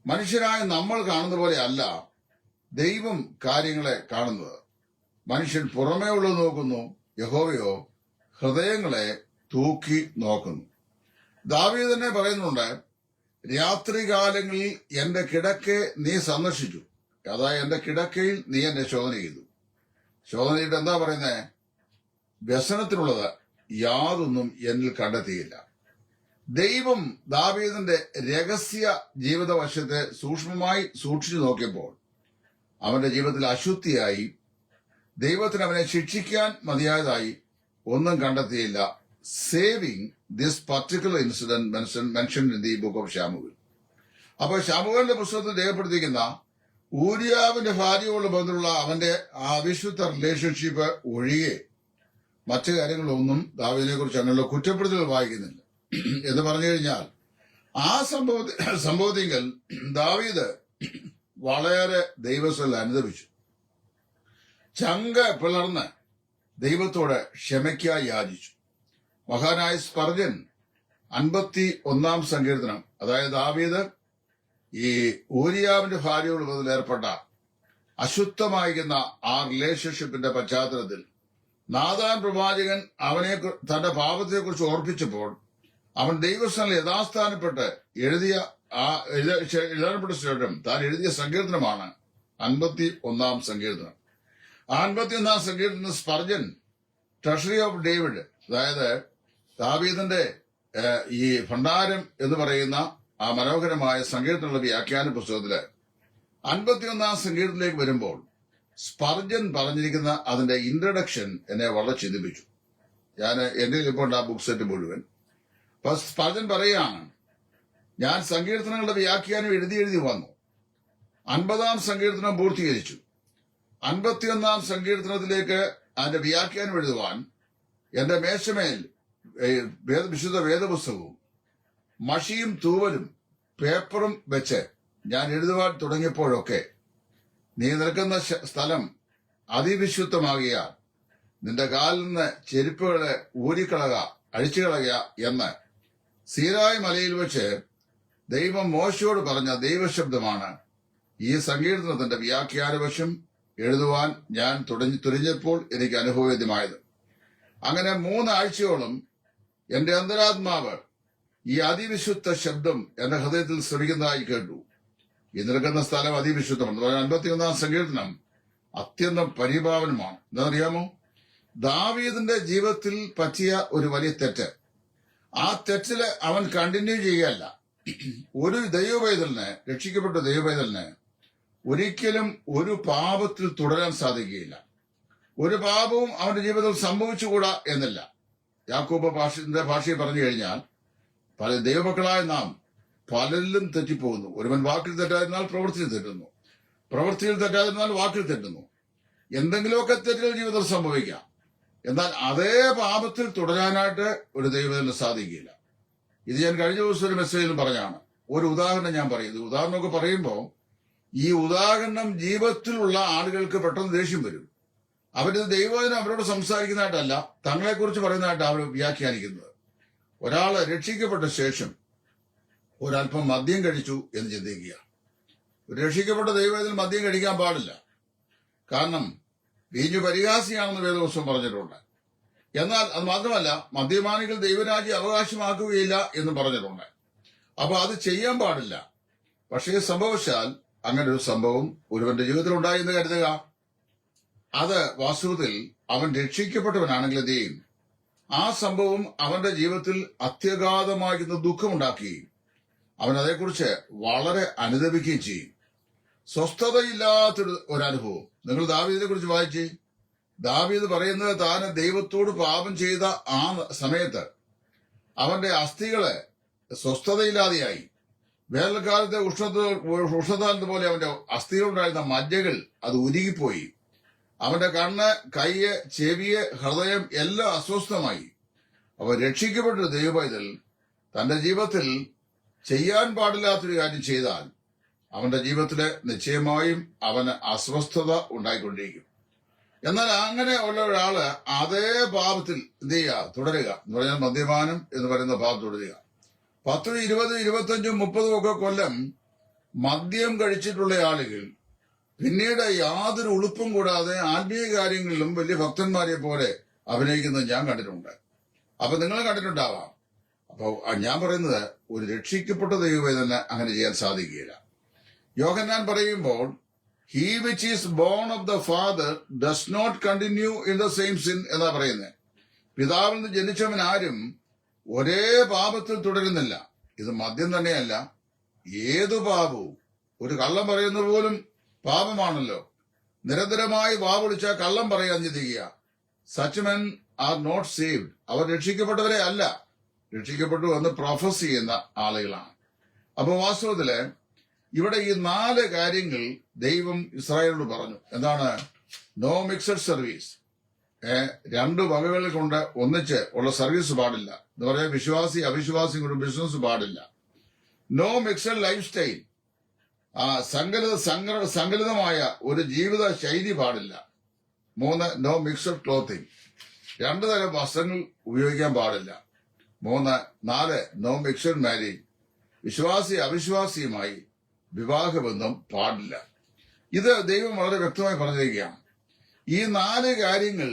മനുഷ്യനായ നമ്മൾ കാണുന്ന പോലെ അല്ല ദൈവം കാര്യങ്ങളെ കാണുന്നത്. മനുഷ്യൻ പുറമേ ഉള്ളത് നോക്കുന്നു, യഹോവയോ ഹൃദയങ്ങളെ തൂക്കി നോക്കുന്നു. ദാവീദ് തന്നെ പറയുന്നുണ്ട്, രാത്രികാലങ്ങളിൽ എന്റെ കിടക്കെ നീ സന്ദർശിച്ചു. അതായത് എന്റെ കിടക്കയിൽ നീ എന്നെ ശോധന ചെയ്തു. ശോധന ചെയ്തിട്ട് എന്താ പറയുന്നത്? വ്യസനത്തിനുള്ളത് യാതൊന്നും എന്നിൽ കണ്ടെത്തിയില്ല. ദൈവം ദാവീദിന്റെ രഹസ്യ ജീവിത വശത്തെ സൂക്ഷ്മമായി സൂക്ഷിച്ചു നോക്കിയപ്പോൾ അവന്റെ ജീവിതത്തിൽ അശുദ്ധിയായി, ദൈവത്തിന് അവനെ ശിക്ഷിക്കാൻ മതിയായതായി ഒന്നും കണ്ടെത്തിയില്ല. Saving this particular incident mention in the book of ശമൂവേൽ. അപ്പോൾ ശമൂവേലിന്റെ പുസ്തകത്തിൽ രേഖപ്പെടുത്തിയിരിക്കുന്ന ഊരിയാവിന്റെ ഭാര്യയോട് ബന്ധമുള്ള അവന്റെ അവിശുദ്ധ റിലേഷൻഷിപ്പ് ഒഴികെ മറ്റു കാര്യങ്ങളൊന്നും ദാവീദിനെ കുറിച്ച് അങ്ങനെയുള്ള കുറ്റപ്പെടുത്തൽ വായിക്കുന്നില്ല. എന്ന് പറഞ്ഞു കഴിഞ്ഞാൽ ആ സംഭവത്തിങ്കൽ ദാവീദ് വളരെ ദൈവസ്ഥൽ അനുദപിച്ചു. ചങ്ക് പിളർന്ന് ദൈവത്തോട് ക്ഷമയ്ക്കായി യാചിച്ചു. മഹാനായ സ്പർജൻ 51 സങ്കീർത്തനം, അതായത് ദാവീദ് ഈ ഊരിയാവിന്റെ ഭാര്യയോട് ബന്ധത്തിൽ ഏർപ്പെട്ട അശുദ്ധമായിരിക്കുന്ന ആ റിലേഷൻഷിപ്പിന്റെ പശ്ചാത്തലത്തിൽ നാഥാൻ പ്രവാചകൻ അവനെ തന്റെ പാപത്തെക്കുറിച്ച് ഓർപ്പിച്ചപ്പോൾ അവൻ ദൈവസ്ഥാനിൽ യഥാസ്ഥാനപ്പെട്ട് എഴുതപ്പെട്ട ശേഷം താൻ എഴുതിയ സങ്കീർത്തനമാണ് 51 സങ്കീർത്തനം. 51 സങ്കീർത്തനം സ്പർജൻ ട്രഷറി ഓഫ് ഡേവിഡ്, അതായത് ദാവീദിന്റെ ഈ ഭണ്ഡാരം എന്ന് പറയുന്ന ആ മനോഹരമായ സങ്കീർത്തനമുള്ള വ്യാഖ്യാന പുസ്തകത്തില് 51 സങ്കീർത്തനത്തിലേക്ക് വരുമ്പോൾ സ്പർജൻ പറഞ്ഞിരിക്കുന്ന അതിന്റെ ഇൻട്രഡക്ഷൻ എന്നെ വളരെ ചിന്തിപ്പിച്ചു. ഞാൻ എന്റെ ഇപ്പോൾ ആ ബുക്ക് സെറ്റ് മുഴുവൻ സ്പർജൻ പറയുകയാണ്, ഞാൻ സങ്കീർത്തനങ്ങളുടെ വ്യാഖ്യാനം എഴുതി വന്നു. 50 സങ്കീർത്തനം പൂർത്തീകരിച്ചു. 51 സങ്കീർത്തനത്തിലേക്ക് അതിന്റെ വ്യാഖ്യാനം എഴുതുവാൻ എന്റെ മേശമേൽ വിശുദ്ധ വേദപുസ്തകവും മഷിയും തൂവലും പേപ്പറും വെച്ച് ഞാൻ എഴുതുവാൻ തുടങ്ങിയപ്പോഴൊക്കെ നീ നിൽക്കുന്ന സ്ഥലം അതിവിശുദ്ധമാകിയാൽ നിന്റെ കാലിൽ നിന്ന് ചെരുപ്പുകളെ അഴിച്ചുകളയുക എന്ന് സീനായി മലയിൽ വെച്ച് ദൈവം മോശയോട് പറഞ്ഞ ദൈവശബ്ദമാണ് ഈ സങ്കീർത്തനത്തിന്റെ വ്യാഖ്യാനവശം എഴുതുവാൻ ഞാൻ തുനിഞ്ഞപ്പോൾ എനിക്ക് അനുഭവവേദ്യമായത്. അങ്ങനെ 3 ആഴ്ചയോളം എന്റെ അന്തരാത്മാവ് ഈ അതിവിശുദ്ധ ശബ്ദം എന്റെ ഹൃദയത്തിൽ ശ്രമിക്കുന്നതായി കേട്ടു. ഈ നിൽക്കുന്ന സ്ഥലം അതിവിശുദ്ധമാണ്. 51 സങ്കീർത്തനം അത്യന്തം പരിഭാവനമാണ്. എന്താണെന്നറിയാമോ? ദാവീദിന്റെ ജീവിതത്തിൽ പറ്റിയ ഒരു വലിയ തെറ്റ്. ആ തെറ്റില് അവൻ കണ്ടിന്യൂ ചെയ്യുകയല്ല. ഒരു ദൈവപൈതലിന്, രക്ഷിക്കപ്പെട്ട ദൈവപൈതലിന് ഒരിക്കലും ഒരു പാപത്തിൽ തുടരാൻ സാധിക്കുകയില്ല. ഒരു പാപവും അവന്റെ ജീവിതത്തിൽ സംഭവിച്ചുകൂടാ എന്നില്ല. യാക്കോബ് ഭാഷയിൽ പറഞ്ഞു കഴിഞ്ഞാൽ പല ദൈവമക്കളായ നാം പലരിലും തെറ്റിപ്പോകുന്നു. ഒരുവൻ വാക്കിൽ തെറ്റാതിരുന്നാൽ പ്രവൃത്തിയിൽ തെറ്റുന്നു, പ്രവൃത്തിയിൽ തെറ്റാതിരുന്നാൽ വാക്കിൽ തെറ്റുന്നു. എന്തെങ്കിലുമൊക്കെ തെറ്റുകൾ ജീവിതത്തിൽ സംഭവിക്കാം. എന്നാൽ അതേ പാപത്തിൽ തുടരാനായിട്ട് ഒരു ദൈവത്തിന് സാധിക്കില്ല. ഇത് ഞാൻ കഴിഞ്ഞ ദിവസം ഒരു മെസ്സേജിലും പറഞ്ഞാണ്. ഒരു ഉദാഹരണം ഞാൻ പറയുന്നത്. ഉദാഹരണമൊക്കെ പറയുമ്പോൾ ഈ ഉദാഹരണം ജീവിതത്തിലുള്ള ആളുകൾക്ക് പെട്ടെന്ന് ദേഷ്യം വരും. അവരിത് ദൈവത്തിന് അവരോട് സംസാരിക്കുന്നതായിട്ടല്ല, തങ്ങളെക്കുറിച്ച് പറയുന്നതായിട്ട് അവർ വ്യാഖ്യാനിക്കുന്നത്. ഒരാള് രക്ഷിക്കപ്പെട്ട ശേഷം ഒരല്പം മദ്യം കഴിച്ചു എന്ന് ചിന്തിക്കുക. രക്ഷിക്കപ്പെട്ട ദൈവത്തിൽ മദ്യം കഴിക്കാൻ പാടില്ല. കാരണം വീഞ്ഞു പരിഹാസിയാണെന്ന് വേദപുസ്തകം പറഞ്ഞിട്ടുണ്ട്. എന്നാൽ അത് മാത്രമല്ല, മദ്യപാനികൾ ദൈവരാജ്യം അവകാശമാക്കുകയില്ല എന്ന് പറഞ്ഞിട്ടുണ്ട്. അപ്പൊ അത് ചെയ്യാൻ പാടില്ല. പക്ഷേ സംഭവിച്ചാൽ അങ്ങനെ ഒരു സംഭവം ഒരുവന്റെ ജീവിതത്തിൽ ഉണ്ടായി എന്ന് കരുതുക. അത് വാസ്തവത്തിൽ അവൻ രക്ഷിക്കപ്പെട്ടവനാണെങ്കിൽ എന്ത് ചെയ്യും? ആ സംഭവം അവന്റെ ജീവിതത്തിൽ അത്യഗാധമാകുന്ന ദുഃഖമുണ്ടാക്കുകയും അവൻ അതേക്കുറിച്ച് വളരെ അനുദപിക്കുകയും ചെയ്യും. സ്വസ്ഥതയില്ലാത്തൊരു അനുഭവം. നിങ്ങൾ ദാവീദിനെ കുറിച്ച് വായിച്ചേ. ദാവീദ് പറയുന്നത് താൻ ദൈവത്തോട് പാപം ചെയ്ത ആ സമയത്ത് അവന്റെ അസ്ഥികള് സ്വസ്ഥതയില്ലാതെയായി. വേനൽക്കാലത്തെ ഉഷ്ണതാലത്ത് പോലെ അവന്റെ അസ്ഥികളുണ്ടായിരുന്ന മജ്ജകൾ അത് ഉരുകിപ്പോയി. അവന്റെ കണ്ണ്, കൈയ്യ്, ചെവിയ്, ഹൃദയം എല്ലാം അസ്വസ്ഥമായി. അവൻ രക്ഷിക്കപ്പെട്ട ദൈവപൈതൽ തന്റെ ജീവിതത്തിൽ ചെയ്യാൻ പാടില്ലാത്തൊരു കാര്യം ചെയ്താൽ അവന്റെ ജീവിതത്തില് നിശ്ചയമായും അവന് അസ്വസ്ഥത ഉണ്ടായിക്കൊണ്ടിരിക്കും. എന്നാൽ അങ്ങനെ ഉള്ള ഒരാള് അതേ പാപത്തിൽ എന്ത് ചെയ്യുക? തുടരുക എന്ന് പറഞ്ഞാൽ മദ്യപാനം എന്ന് പറയുന്ന പാപം തുടരുക. 10, 20, 25, 30 ഒക്കെ കൊല്ലം മദ്യം കഴിച്ചിട്ടുള്ള ആളുകൾ പിന്നീട് യാതൊരു ഉളുപ്പും കൂടാതെ ആത്മീയ കാര്യങ്ങളിലും വലിയ ഭക്തന്മാരെ പോലെ അഭിനയിക്കുന്നത് ഞാൻ കണ്ടിട്ടുണ്ട്. അപ്പൊ നിങ്ങൾ കണ്ടിട്ടുണ്ടാവാം. അപ്പൊ ഞാൻ പറയുന്നത്, ഒരു രക്ഷിക്കപ്പെട്ട ദൈവമേ തന്നെ അങ്ങനെ ചെയ്യാൻ സാധിക്കുകയില്ല. യോഹന്നാൻ പറയുമ്പോൾ he which is born of the father does not continue in the same sin എന്നാ പറയുന്നത്. പിതാവിൽ നിന്ന് ജനിച്ചവൻ ആരും ഒരേ പാപത്തിൽ തുടരുന്നില്ല. ഇത് മദ്യം തന്നെയല്ല, ഏതു പാപവും. ഒരു കള്ളം പറയുന്നത് പോലും പാപമാണല്ലോ. നിരന്തരമായി വാവിളിച്ചാൽ കള്ളം പറയാതിരിക്കുക. Such men are not saved. അവർ രക്ഷിക്കപ്പെട്ടവരെ അല്ല, രക്ഷിക്കപ്പെട്ടു എന്ന് പ്രൊഫസ് ചെയ്യുന്ന ആളുകളാണ്. അപ്പൊ വാസ്തവത്തില് ഇവിടെ ഈ 4 കാര്യങ്ങൾ ദൈവം ഇസ്രായേലിനോട് പറഞ്ഞു. എന്താണ്? No mixed service. 2 വകകൾ കൊണ്ട് ഒന്നിച്ച് ഉള്ള സർവീസ് പാടില്ല എന്ന് പറയാൻ വിശ്വാസി അവിശ്വാസി കൊണ്ട് ബിസിനസ് പാടില്ല. No mixed lifestyle. സങ്കലിതമായ ഒരു ജീവിത ശൈലി പാടില്ല. 3, നോ മിക്സഡ് ക്ലോത്തിങ്. 2 തരം വസ്ത്രങ്ങൾ ഉപയോഗിക്കാൻ പാടില്ല. 3, 4, നോ മിക്സഡ് മാരേജ്. വിശ്വാസി അവിശ്വാസിയുമായി വിവാഹബന്ധം പാടില്ല. ഇത് ദൈവം വളരെ വ്യക്തമായി പറഞ്ഞിരിക്കുകയാണ്. ഈ 4 കാര്യങ്ങൾ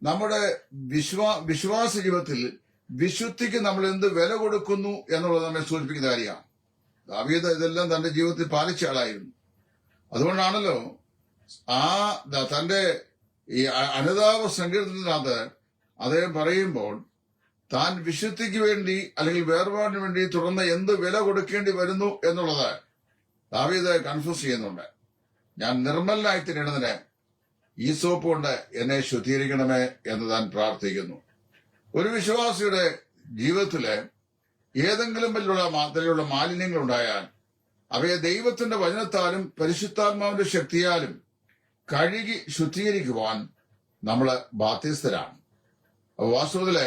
നമ്മുടെ വിശ്വാസ ജീവിതത്തിൽ വിശുദ്ധിക്ക് നമ്മൾ എന്ത് വില കൊടുക്കുന്നു എന്നുള്ളത് നമ്മെ സൂചിപ്പിക്കുന്ന കാര്യമാണ്. ദാവീദ് ഇതെല്ലാം തന്റെ ജീവിതത്തിൽ പാലിച്ച ആളായിരുന്നു. അതുകൊണ്ടാണല്ലോ തന്റെ ഈ അനുതാപ സങ്കീർത്തനത്തിനകത്ത് അദ്ദേഹം പറയുമ്പോൾ താൻ വിശുദ്ധിക്ക് വേണ്ടി അല്ലെങ്കിൽ വേർപാടിന് വേണ്ടി തുടർന്ന് എന്ത് വില കൊടുക്കേണ്ടി വരുന്നു എന്നുള്ളത് ദാവീദ് കൺഫ്യൂസ് ചെയ്യുന്നുണ്ട്. ഞാൻ നിർമ്മലനായി തീരുന്നതിന് ഈ സോപ്പ് കൊണ്ട് എന്നെ ശുദ്ധീകരിക്കണമേ എന്ന് താൻ പ്രാർത്ഥിക്കുന്നു. ഒരു വിശ്വാസിയുടെ ജീവിതത്തില് ഏതെങ്കിലും തരത്തിലുള്ള മാലിന്യങ്ങൾ ഉണ്ടായാൽ അവയെ ദൈവത്തിന്റെ വചനത്താലും പരിശുദ്ധാത്മാവിന്റെ ശക്തിയാലും കഴുകി ശുദ്ധീകരിക്കുവാൻ നമ്മള് ബാധ്യസ്ഥരാണ്. വാസ്തവത്തില്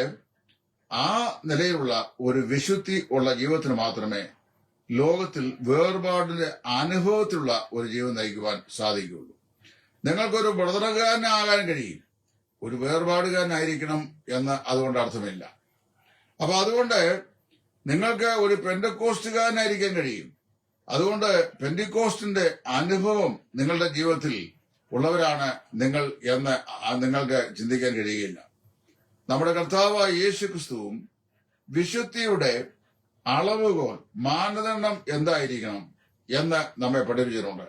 ആ നിലയിലുള്ള ഒരു വിശുദ്ധി ഉള്ള ജീവിതത്തിന് മാത്രമേ ലോകത്തിൽ വേർപാടിന്റെ അനുഭവത്തിലുള്ള ഒരു ജീവിതം നയിക്കുവാൻ സാധിക്കുകയുള്ളൂ. നിങ്ങൾക്കൊരു വ്രതകാരനാകാൻ കഴിയും, ഒരു വേർപാടുകാരനായിരിക്കണം എന്ന് അതുകൊണ്ട് അർത്ഥമില്ല. അപ്പൊ അതുകൊണ്ട് നിങ്ങൾക്ക് ഒരു പെന്റക്കോസ്റ്റുകാരനായിരിക്കാൻ കഴിയും. അതുകൊണ്ട് പെന്റിക്കോസ്റ്റിന്റെ അനുഭവം നിങ്ങളുടെ ജീവിതത്തിൽ ഉള്ളവരാണ് നിങ്ങൾ എന്ന് നിങ്ങൾക്ക് ചിന്തിക്കാൻ കഴിയുകയില്ല. നമ്മുടെ കർത്താവായ യേശു ക്രിസ്തുവും വിശുദ്ധിയുടെ അളവുകോൽ മാനദണ്ഡം എന്തായിരിക്കണം എന്ന് നമ്മെ പഠിപ്പിച്ചിട്ടുണ്ട്.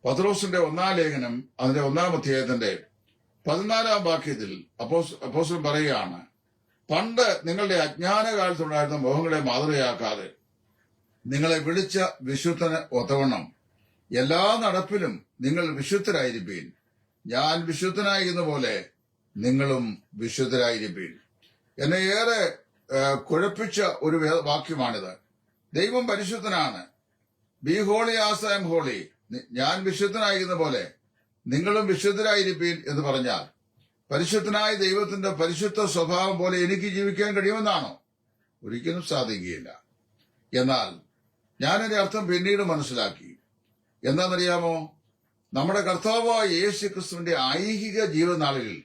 പത്രോസിന്റെ 1-ാം ലേഖനം അതിന്റെ 1-ാം അധ്യായത്തിന്റെ 14-ാം വാക്യത്തിൽ അപ്പോസ്തലൻ പറയുകയാണ്, പണ്ട് നിങ്ങളുടെ അജ്ഞാനകാലത്തുണ്ടായിരുന്ന മോഹങ്ങളെ മാതൃകയാക്കാതെ നിങ്ങളെ വിളിച്ച വിശുദ്ധന് ഒത്തവണ്ണം എല്ലാ നടപ്പിലും നിങ്ങൾ വിശുദ്ധരായിരിപ്പീൻ. ഞാൻ വിശുദ്ധനായിരുന്ന പോലെ നിങ്ങളും വിശുദ്ധരായിരിപ്പീൻ. എന്നെ ഏറെ കുഴപ്പിച്ച ഒരു വാക്യമാണിത്. ദൈവം പരിശുദ്ധനാണ്. Be holy as I am holy. ഞാൻ വിശുദ്ധനായിരുന്ന പോലെ നിങ്ങളും വിശുദ്ധരായിരിപ്പീൻ എന്ന് പറഞ്ഞാൽ പരിശുദ്ധനായ ദൈവത്തിന്റെ പരിശുദ്ധ സ്വഭാവം പോലെ എനിക്ക് ജീവിക്കാൻ കഴിയുമെന്നാണോ? ഒരിക്കലും സാധിക്കുകയില്ല. എന്നാൽ ഞാനതിന്റെ അർത്ഥം പിന്നീട് മനസ്സിലാക്കി. എന്താണെന്നറിയാമോ? നമ്മുടെ കർത്താവായ യേശു ക്രിസ്തുവിന്റെ ഐഹിക ജീവിതനാളുകളിൽ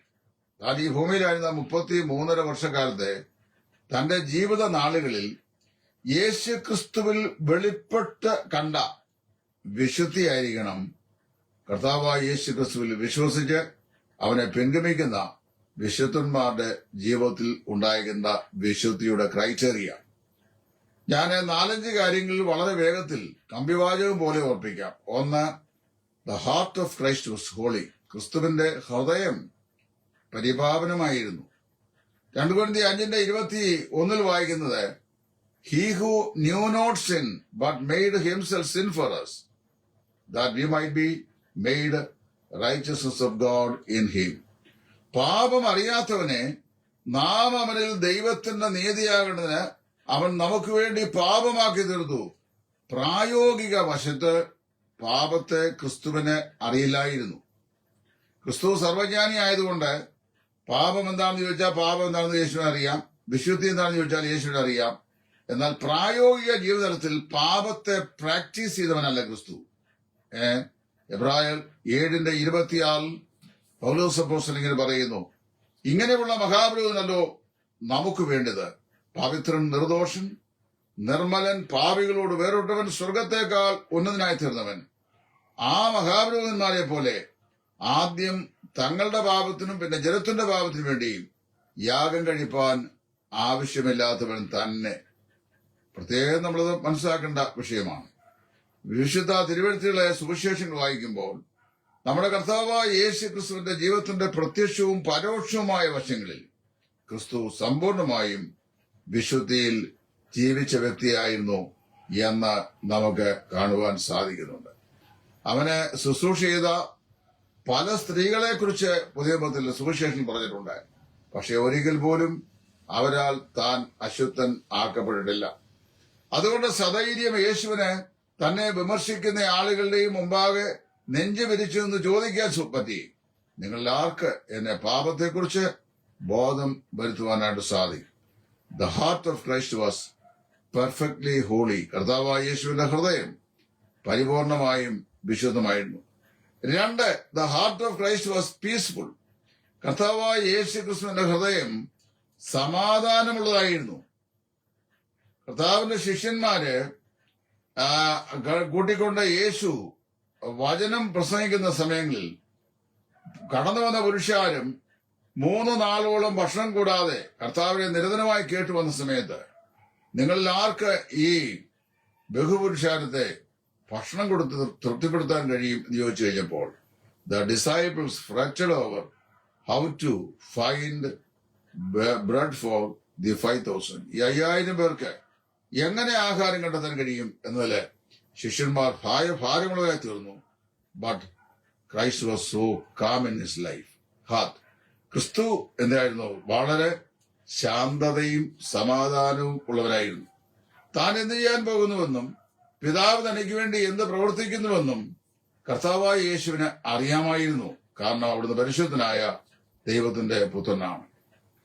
താൻ ഈ ഭൂമിയിലായിരുന്ന 33.5 വർഷക്കാലത്തെ തന്റെ ജീവിത നാളുകളിൽ യേശു ക്രിസ്തുവിൽ വെളിപ്പെട്ട് കണ്ട വിശുദ്ധിയായിരിക്കണം കർത്താവായ യേശു ക്രിസ്തുവിൽ വിശ്വസിച്ച് അവനെ പിൻഗമിക്കുന്ന വിശുദ്ധന്മാരുടെ ജീവിതത്തിൽ ഉണ്ടായിരുന്ന വിശുദ്ധിയുടെ ക്രൈറ്റീരിയ. ഞാൻ 4-5 കാര്യങ്ങളിൽ വളരെ വേഗത്തിൽ കമ്പിവാചകം പോലെ ഓർപ്പിക്കാം. ഒന്ന്, the heart of Christ was holy. ക്രിസ്തുവിന്റെ ഹൃദയം പരിപാവനമായിരുന്നു. 2 Corinthians 5:21 വായിക്കുന്നത്, he who knew not sin but made himself sin for us that we might be made righteousness of God in him. പാപം അറിയാത്തവനെ നാം അവനിൽ ദൈവത്തിന്റെ നീതിയാകേണ്ടതിന് അവൻ നമുക്ക് വേണ്ടി പാപമാക്കി തീർത്തു. പ്രായോഗിക വശത്ത് പാപത്തെ ക്രിസ്തുവിന് അറിയില്ലായിരുന്നു. ക്രിസ്തു സർവജ്ഞാനി ആയതുകൊണ്ട് പാപം എന്താണെന്ന് ചോദിച്ചാൽ പാപം എന്താണെന്ന് യേശുവിനെ അറിയാം, വിശുദ്ധി എന്താണെന്ന് ചോദിച്ചാൽ യേശുവിനെ അറിയാം. എന്നാൽ പ്രായോഗിക ജീവിതത്തിൽ പാപത്തെ പ്രാക്ടീസ് ചെയ്തവനല്ല ക്രിസ്തു. എബ്രായർ 7:26 പൗലോസ് അപ്പോസ്തലൻ ഇങ്ങനെ പറയുന്നു, ഇങ്ങനെയുള്ള മഹാപുരോഹിതനല്ലോ നമുക്ക് വേണ്ടത്, പവിത്രൻ, നിർദോഷൻ, നിർമ്മലൻ, പാപികളോട് വേറിട്ടവൻ, സ്വർഗത്തേക്കാൾ ഉന്നതനായി തീർന്നവൻ. ആ മഹാപുരോഹിതന്മാരെ പോലെ ആദ്യം തങ്ങളുടെ പാപത്തിനും പിന്നെ ജനത്തിന്റെ പാപത്തിനും വേണ്ടിയും യാഗം കഴിപ്പാൻ ആവശ്യമില്ലാത്തവൻ തന്നെ. പ്രത്യേകം നമ്മളത് മനസ്സിലാക്കേണ്ട വിഷയമാണ്. വിശുദ്ധ തിരുവെഴുത്തുകളെ സുവിശേഷങ്ങൾ വായിക്കുമ്പോൾ നമ്മുടെ കർത്താവായ യേശു ക്രിസ്തുവിന്റെ ജീവിതത്തിന്റെ പ്രത്യക്ഷവും പരോക്ഷവുമായ വശങ്ങളിൽ ക്രിസ്തു സമ്പൂർണമായും വിശുദ്ധിയിൽ ജീവിച്ച വ്യക്തിയായിരുന്നു എന്ന് നമുക്ക് കാണുവാൻ സാധിക്കുന്നുണ്ട്. അവന് ശുശ്രൂഷ ചെയ്ത പല സ്ത്രീകളെ കുറിച്ച് പുതിയ നിയമത്തിൽ സുവിശേഷം പറഞ്ഞിട്ടുണ്ട്. പക്ഷെ ഒരിക്കൽ പോലും അവരാൽ താൻ അശുദ്ധൻ ആക്കപ്പെട്ടിട്ടില്ല. അതുകൊണ്ട് സധൈര്യം യേശുവിന് തന്നെ വിമർശിക്കുന്ന ആളുകളുടെയും മുമ്പാകെ നെഞ്ചു വിരിച്ചു എന്ന് ചോദിക്കാൻ പറ്റി, നിങ്ങളിൽ ആർക്ക് എന്നെ പാപത്തെക്കുറിച്ച് ബോധം വരുത്തുവാനായിട്ട് സാധിക്കും? The heart of Christ was perfectly holy. കർത്താവായ യേശുവിന്റെ ഹൃദയം പരിപൂർണമായും വിശുദ്ധമായിരുന്നു. 2, the heart of Christ was peaceful. കർത്താവായ യേശു ക്രിസ്തുവിന്റെ ഹൃദയം സമാധാനമുള്ളതായിരുന്നു. കർത്താവിന്റെ ശിഷ്യന്മാര് കൂട്ടിക്കൊണ്ട് യേശു വചനം പ്രസംഗിക്കുന്ന സമയങ്ങളിൽ കടന്നു വന്ന പുരുഷാരും 3 നാളോളം ഭക്ഷണം കൂടാതെ കർത്താവിനെ നിരന്തരമായി കേട്ടു വന്ന സമയത്ത് നിങ്ങളിൽ ആർക്ക് ഈ ബഹുപുരുഷാരത്തെ ഭക്ഷണം കൊടുത്ത് തൃപ്തിപ്പെടുത്താൻ കഴിയും എന്ന് ചോദിച്ചു കഴിഞ്ഞപ്പോൾ the disciples fractured over how to find bread for the 5,000. ഈ 5,000 പേർക്ക് എങ്ങനെ ആഹാരം കണ്ടെത്താൻ കഴിയും എന്നതില് ശിഷ്യന്മാർ ഭാരമുള്ളതായി തീർന്നു. But Christ was so calm in his life heart. ക്രിസ്തു എന്തായിരുന്നു? വളരെ ശാന്തതയും സമാധാനവും ഉള്ളവരായിരുന്നു. താൻ എന്ത് ചെയ്യാൻ പോകുന്നുവെന്നും പിതാവ് തനിക്ക് വേണ്ടി എന്ത് പ്രവർത്തിക്കുന്നുവെന്നും കർത്താവായ യേശുവിന് അറിയാമായിരുന്നു. കാരണം അവിടുന്ന് പരിശുദ്ധനായ ദൈവത്തിന്റെ പുത്രനാണ്.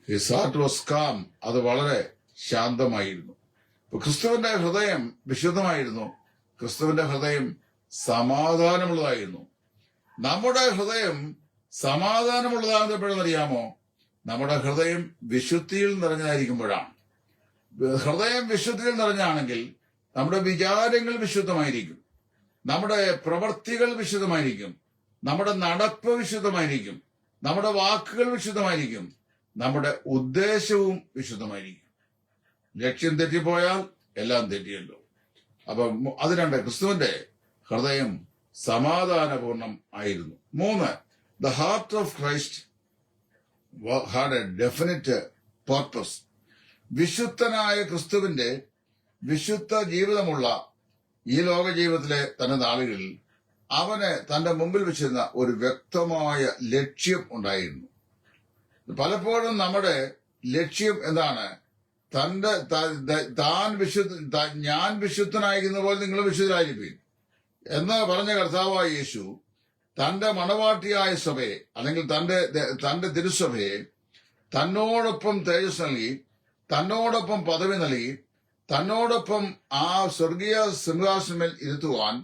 His heart was calm. അത് വളരെ ശാന്തമായിരുന്നു. ക്രിസ്തുവിന്റെ ഹൃദയം വിശുദ്ധമായിരുന്നു. ക്രിസ്തുവിന്റെ ഹൃദയം സമാധാനമുള്ളതായിരുന്നു. നമ്മുടെ ഹൃദയം സമാധാനമുള്ളതാകുന്നപ്പോഴെന്നറിയാമോ? നമ്മുടെ ഹൃദയം വിശുദ്ധിയിൽ നിറഞ്ഞതായിരിക്കുമ്പോഴാണ്. ഹൃദയം വിശുദ്ധിയിൽ നിറഞ്ഞാണെങ്കിൽ നമ്മുടെ വിചാരങ്ങൾ വിശുദ്ധമായിരിക്കും, നമ്മുടെ പ്രവൃത്തികൾ വിശുദ്ധമായിരിക്കും, നമ്മുടെ നടപ്പ് വിശുദ്ധമായിരിക്കും, നമ്മുടെ വാക്കുകൾ വിശുദ്ധമായിരിക്കും, നമ്മുടെ ഉദ്ദേശവും വിശുദ്ധമായിരിക്കും. ലക്ഷ്യം തെറ്റിപ്പോയാൽ എല്ലാം തെറ്റിയല്ലോ. അപ്പൊ അതിനാണ്ട് ക്രിസ്തുവിന്റെ ഹൃദയം സമാധാനപൂർണം ആയിരുന്നു. 3, the heart of Christ had A definite purpose. വിശുദ്ധനായ ക്രിസ്തുവിന്റെ വിശുദ്ധ ജീവിതമുള്ള ഈ ലോക ജീവിതത്തിലെ തന്റെ നാളുകളിൽ അവന് തന്റെ മുമ്പിൽ വെച്ചിരുന്ന ഒരു വ്യക്തമായ ലക്ഷ്യം ഉണ്ടായിരുന്നു. പലപ്പോഴും നമ്മുടെ ലക്ഷ്യം എന്താണ്? ഞാൻ വിശുദ്ധനായിരിക്കുന്ന പോലെ നിങ്ങൾ വിശുദ്ധരായിരിക്കും എന്ന് പറഞ്ഞ കർത്താവായ യേശു തന്റെ മണവാട്ടിയായ സഭയെ അല്ലെങ്കിൽ തന്റെ തിരുസഭയെ തന്നോടൊപ്പം തേജസ് നൽകി, തന്നോടൊപ്പം പദവി നൽകി, തന്നോടൊപ്പം ആ സ്വർഗീയ സിംഹാസനമേൽ ഇരുത്തുവാൻ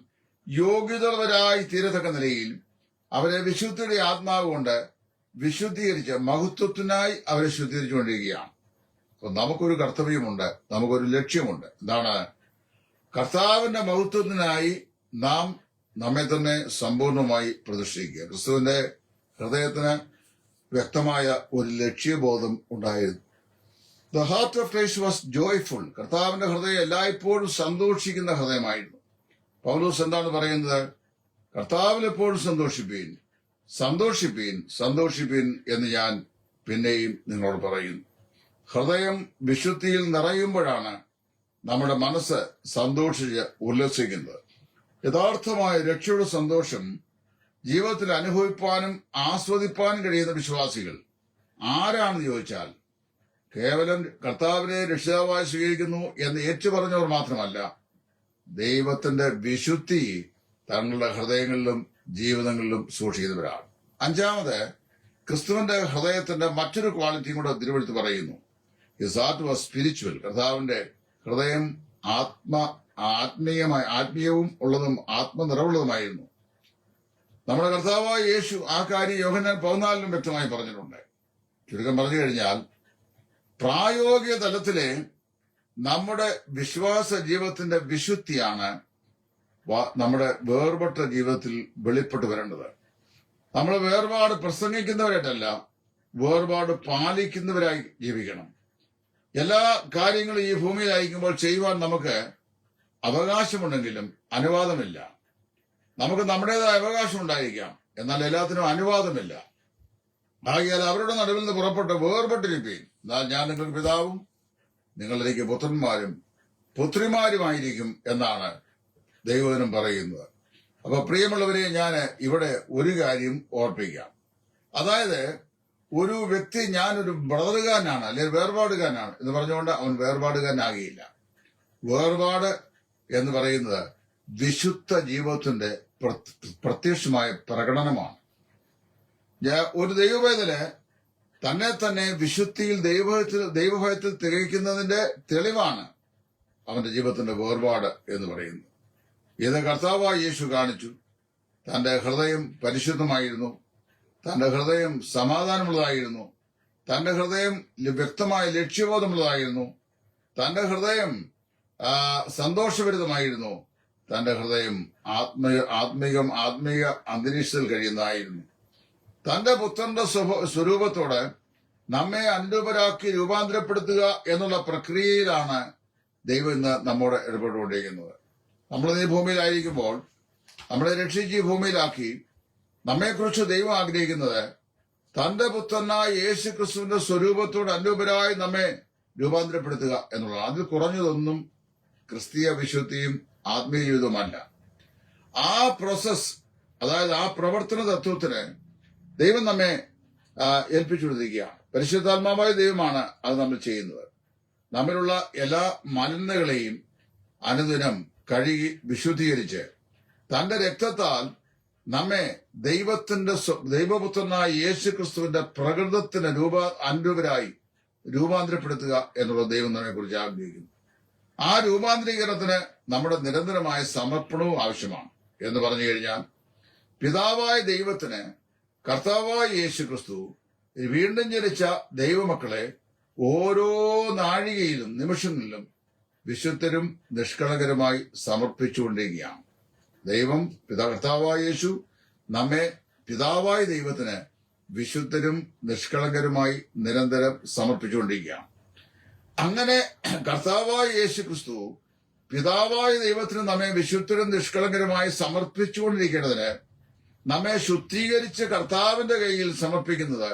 യോഗ്യതയുള്ളവരായി തീരത്തക്ക നിലയിൽ അവരെ വിശുദ്ധിയുടെ ആത്മാവ് കൊണ്ട് വിശുദ്ധീകരിച്ച് മഹത്വത്തിനായി അവരെ ശുദ്ധീകരിച്ചുകൊണ്ടിരിക്കുകയാണ്. അപ്പൊ നമുക്കൊരു കർത്തവ്യമുണ്ട്, നമുക്കൊരു ലക്ഷ്യമുണ്ട്. എന്താണ്? കർത്താവിന്റെ മഹത്വത്തിനായി നാം നമ്മെ തന്നെ സമ്പൂർണമായി പ്രതിഷ്ഠിക്കുക. ക്രിസ്തുവിന്റെ ഹൃദയത്തിന് വ്യക്തമായ ഒരു ലക്ഷ്യബോധം ഉണ്ടായിരുന്നു. The heart of Christ was joyful. കർത്താവിന്റെ ഹൃദയം എല്ലായ്പ്പോഴും സന്തോഷിക്കുന്ന ഹൃദയമായിരുന്നു. പൗലോസ് എന്താണ് പറയുന്നത്? കർത്താവിൽ എപ്പോഴും സന്തോഷിപ്പീൻ, സന്തോഷിപ്പീൻ, സന്തോഷിപ്പീൻ എന്ന് ഞാൻ പിന്നെയും നിങ്ങളോട് പറയുന്നു. ഹൃദയം വിശുദ്ധിയിൽ നിറയുമ്പോഴാണ് നമ്മുടെ മനസ്സ് സന്തോഷിച്ച് ഉല്ലസിക്കുന്നത്. യഥാർത്ഥമായ രക്ഷയുടെ സന്തോഷം ജീവിതത്തിൽ അനുഭവിപ്പാനും ആസ്വദിപ്പാനും കഴിയുന്ന വിശ്വാസികൾ ആരാണെന്ന് ചോദിച്ചാൽ കേവലം കർത്താവിനെ രക്ഷിതാവായി സ്വീകരിക്കുന്നു എന്ന് ഏറ്റുപറഞ്ഞവർ മാത്രമല്ല, ദൈവത്തിന്റെ വിശുദ്ധി തങ്ങളുടെ ഹൃദയങ്ങളിലും ജീവിതങ്ങളിലും സൂക്ഷിക്കുന്നവരാണ്. അഞ്ചാമത്, ക്രിസ്തുവിന്റെ ഹൃദയത്തിന്റെ മറ്റൊരു ക്വാളിറ്റിയും കൂടെ തിരുവെടുത്ത് പറയുന്നു. His heart was spiritual. കർത്താവിന്റെ ഹൃദയം ആത്മീയവും ഉള്ളതും ആത്മനിറവുള്ളതുമായിരുന്നു. നമ്മുടെ കർത്താവായ യേശു ആ കാര്യം യോഹന്നാൻ 14 വ്യക്തമായി പറഞ്ഞിട്ടുണ്ട്. ചുരുക്കം പറഞ്ഞു കഴിഞ്ഞാൽ, പ്രായോഗിക തലത്തിലെ നമ്മുടെ വിശ്വാസ ജീവിതത്തിന്റെ വിശുദ്ധിയാണ് നമ്മുടെ വേർപെട്ട ജീവിതത്തിൽ വെളിപ്പെട്ടു വരേണ്ടത്. നമ്മൾ വേർപാട് പ്രസംഗിക്കുന്നവരായിട്ടല്ല, വേർപാട് പാലിക്കുന്നവരായി ജീവിക്കണം. എല്ലാ കാര്യങ്ങളും ഈ ഭൂമിയിലായിരിക്കുമ്പോൾ ചെയ്യുവാൻ നമുക്ക് അവകാശമുണ്ടെങ്കിലും അനുവാദമില്ല. നമുക്ക് നമ്മുടേതായ അവകാശം ഉണ്ടായിരിക്കാം, എന്നാൽ എല്ലാത്തിനും അനുവാദമില്ല. ആകിയാൽ അവരുടെ നടുവിൽ നിന്ന് പുറപ്പെട്ട് വേർപെട്ടിരിപ്പീൻ. എന്നാൽ ഞാൻ നിങ്ങൾക്ക് പിതാവും നിങ്ങളിലേക്ക് പുത്രന്മാരും പുത്രിമാരുമായിരിക്കും എന്നാണ് ദൈവവചനം പറയുന്നത്. അപ്പൊ പ്രിയമുള്ളവരെ, ഞാൻ ഇവിടെ ഒരു കാര്യം ഓർപ്പിക്കാം. അതായത്, ഒരു വ്യക്തി ഞാനൊരു ബ്രദറുകാരനാണ് അല്ലെങ്കിൽ വേർപാടുകാരനാണ് എന്ന് പറഞ്ഞുകൊണ്ട് അവൻ വേർപാടുകാരനാകിയില്ല. വേർപാട് എന്ന് പറയുന്നത് വിശുദ്ധ ജീവിതത്തിന്റെ പ്രത്യക്ഷമായ പ്രകടനമാണ്. ഒരു ദൈവവേദന തന്നെ തന്നെ വിശുദ്ധിയിൽ ദൈവഭയത്തിൽ തികയ്ക്കുന്നതിന്റെ തെളിവാണ് അവന്റെ ജീവിതത്തിന്റെ വേർപാട് എന്ന് പറയുന്നത്. ഇത് കർത്താവായ യേശു കാണിച്ചു. തന്റെ ഹൃദയം പരിശുദ്ധമായിരുന്നു, തന്റെ ഹൃദയം സമാധാനമുള്ളതായിരുന്നു, തന്റെ ഹൃദയം വ്യക്തമായ ലക്ഷ്യബോധമുള്ളതായിരുന്നു, തന്റെ ഹൃദയം സന്തോഷഭരിതമായിരുന്നു, തന്റെ ഹൃദയം ആത്മീയ അന്തരീക്ഷത്തിൽ കഴിയുന്നതായിരുന്നു. തന്റെ പുത്രന്റെ സ്വരൂപത്തോട് നമ്മെ അനുരൂപരാക്കി രൂപാന്തരപ്പെടുത്തുക എന്നുള്ള പ്രക്രിയയിലാണ് ദൈവം ഇന്ന് നമ്മോട് ഇടപെട്ടുകൊണ്ടിരിക്കുന്നത്. നമ്മൾ ഈ ഭൂമിയിലായിരിക്കുമ്പോൾ നമ്മളെ രക്ഷിച്ച് ഈ ഭൂമിയിലാക്കി നമ്മെക്കുറിച്ച് ദൈവം ആഗ്രഹിക്കുന്നത് തന്റെ പുത്രനായ യേശു ക്രിസ്തുവിന്റെ സ്വരൂപത്തോട് അനുരൂപരായി നമ്മെ രൂപാന്തരപ്പെടുത്തുക എന്നുള്ളതാണ്. അതിൽ കുറഞ്ഞതൊന്നും ക്രിസ്തീയ വിശുദ്ധിയും ആത്മീയ ജീവിതവുമല്ല. ആ പ്രോസസ്, അതായത് ആ പ്രവർത്തന തത്വത്തിന് ദൈവം നമ്മെ ഏൽപ്പിച്ചു കൊടുത്തിരിക്കുകയാണ്. പരിശുദ്ധാത്മാവായ ദൈവമാണ് അത് നമ്മൾ ചെയ്യുന്നത്. നമ്മിലുള്ള എല്ലാ മലിനതകളെയും അനുദിനം കഴുകി വിശുദ്ധീകരിച്ച് തന്റെ രക്തത്താൽ നമ്മെ ദൈവപുത്രനായ യേശു ക്രിസ്തുവിന്റെ പ്രകൃതത്തിന് അനുരൂപരായി രൂപാന്തരപ്പെടുത്തുക എന്നുള്ള ദൈവം നമ്മെ കുറിച്ച് ആഗ്രഹിക്കുന്നു. ആ രൂപാന്തരീകരണത്തിന് നമ്മുടെ നിരന്തരമായ സമർപ്പണവും ആവശ്യമാണ്. എന്ന് പറഞ്ഞു കഴിഞ്ഞാൽ, പിതാവായ ദൈവത്തിന് കർത്താവായ യേശു ക്രിസ്തു വീണ്ടും ജനിച്ച ദൈവമക്കളെ ഓരോ നാഴികയിലും നിമിഷങ്ങളിലും വിശുദ്ധരും നിഷ്കളങ്കരുമായി സമർപ്പിച്ചുകൊണ്ടിരിക്കുകയാണ്. കർത്താവായ യേശു നമ്മെ പിതാവായ ദൈവത്തിന് വിശുദ്ധരും നിഷ്കളങ്കരുമായി നിരന്തരം സമർപ്പിച്ചുകൊണ്ടിരിക്കുകയാണ്. അങ്ങനെ കർത്താവായ യേശു ക്രിസ്തു പിതാവായ ദൈവത്തിന് നമ്മെ വിശുദ്ധരും നിഷ്കളങ്കരുമായി സമർപ്പിച്ചുകൊണ്ടിരിക്കേണ്ടതിന് നമ്മെ ശുദ്ധീകരിച്ച് കർത്താവിന്റെ കയ്യിൽ സമർപ്പിക്കുന്നത്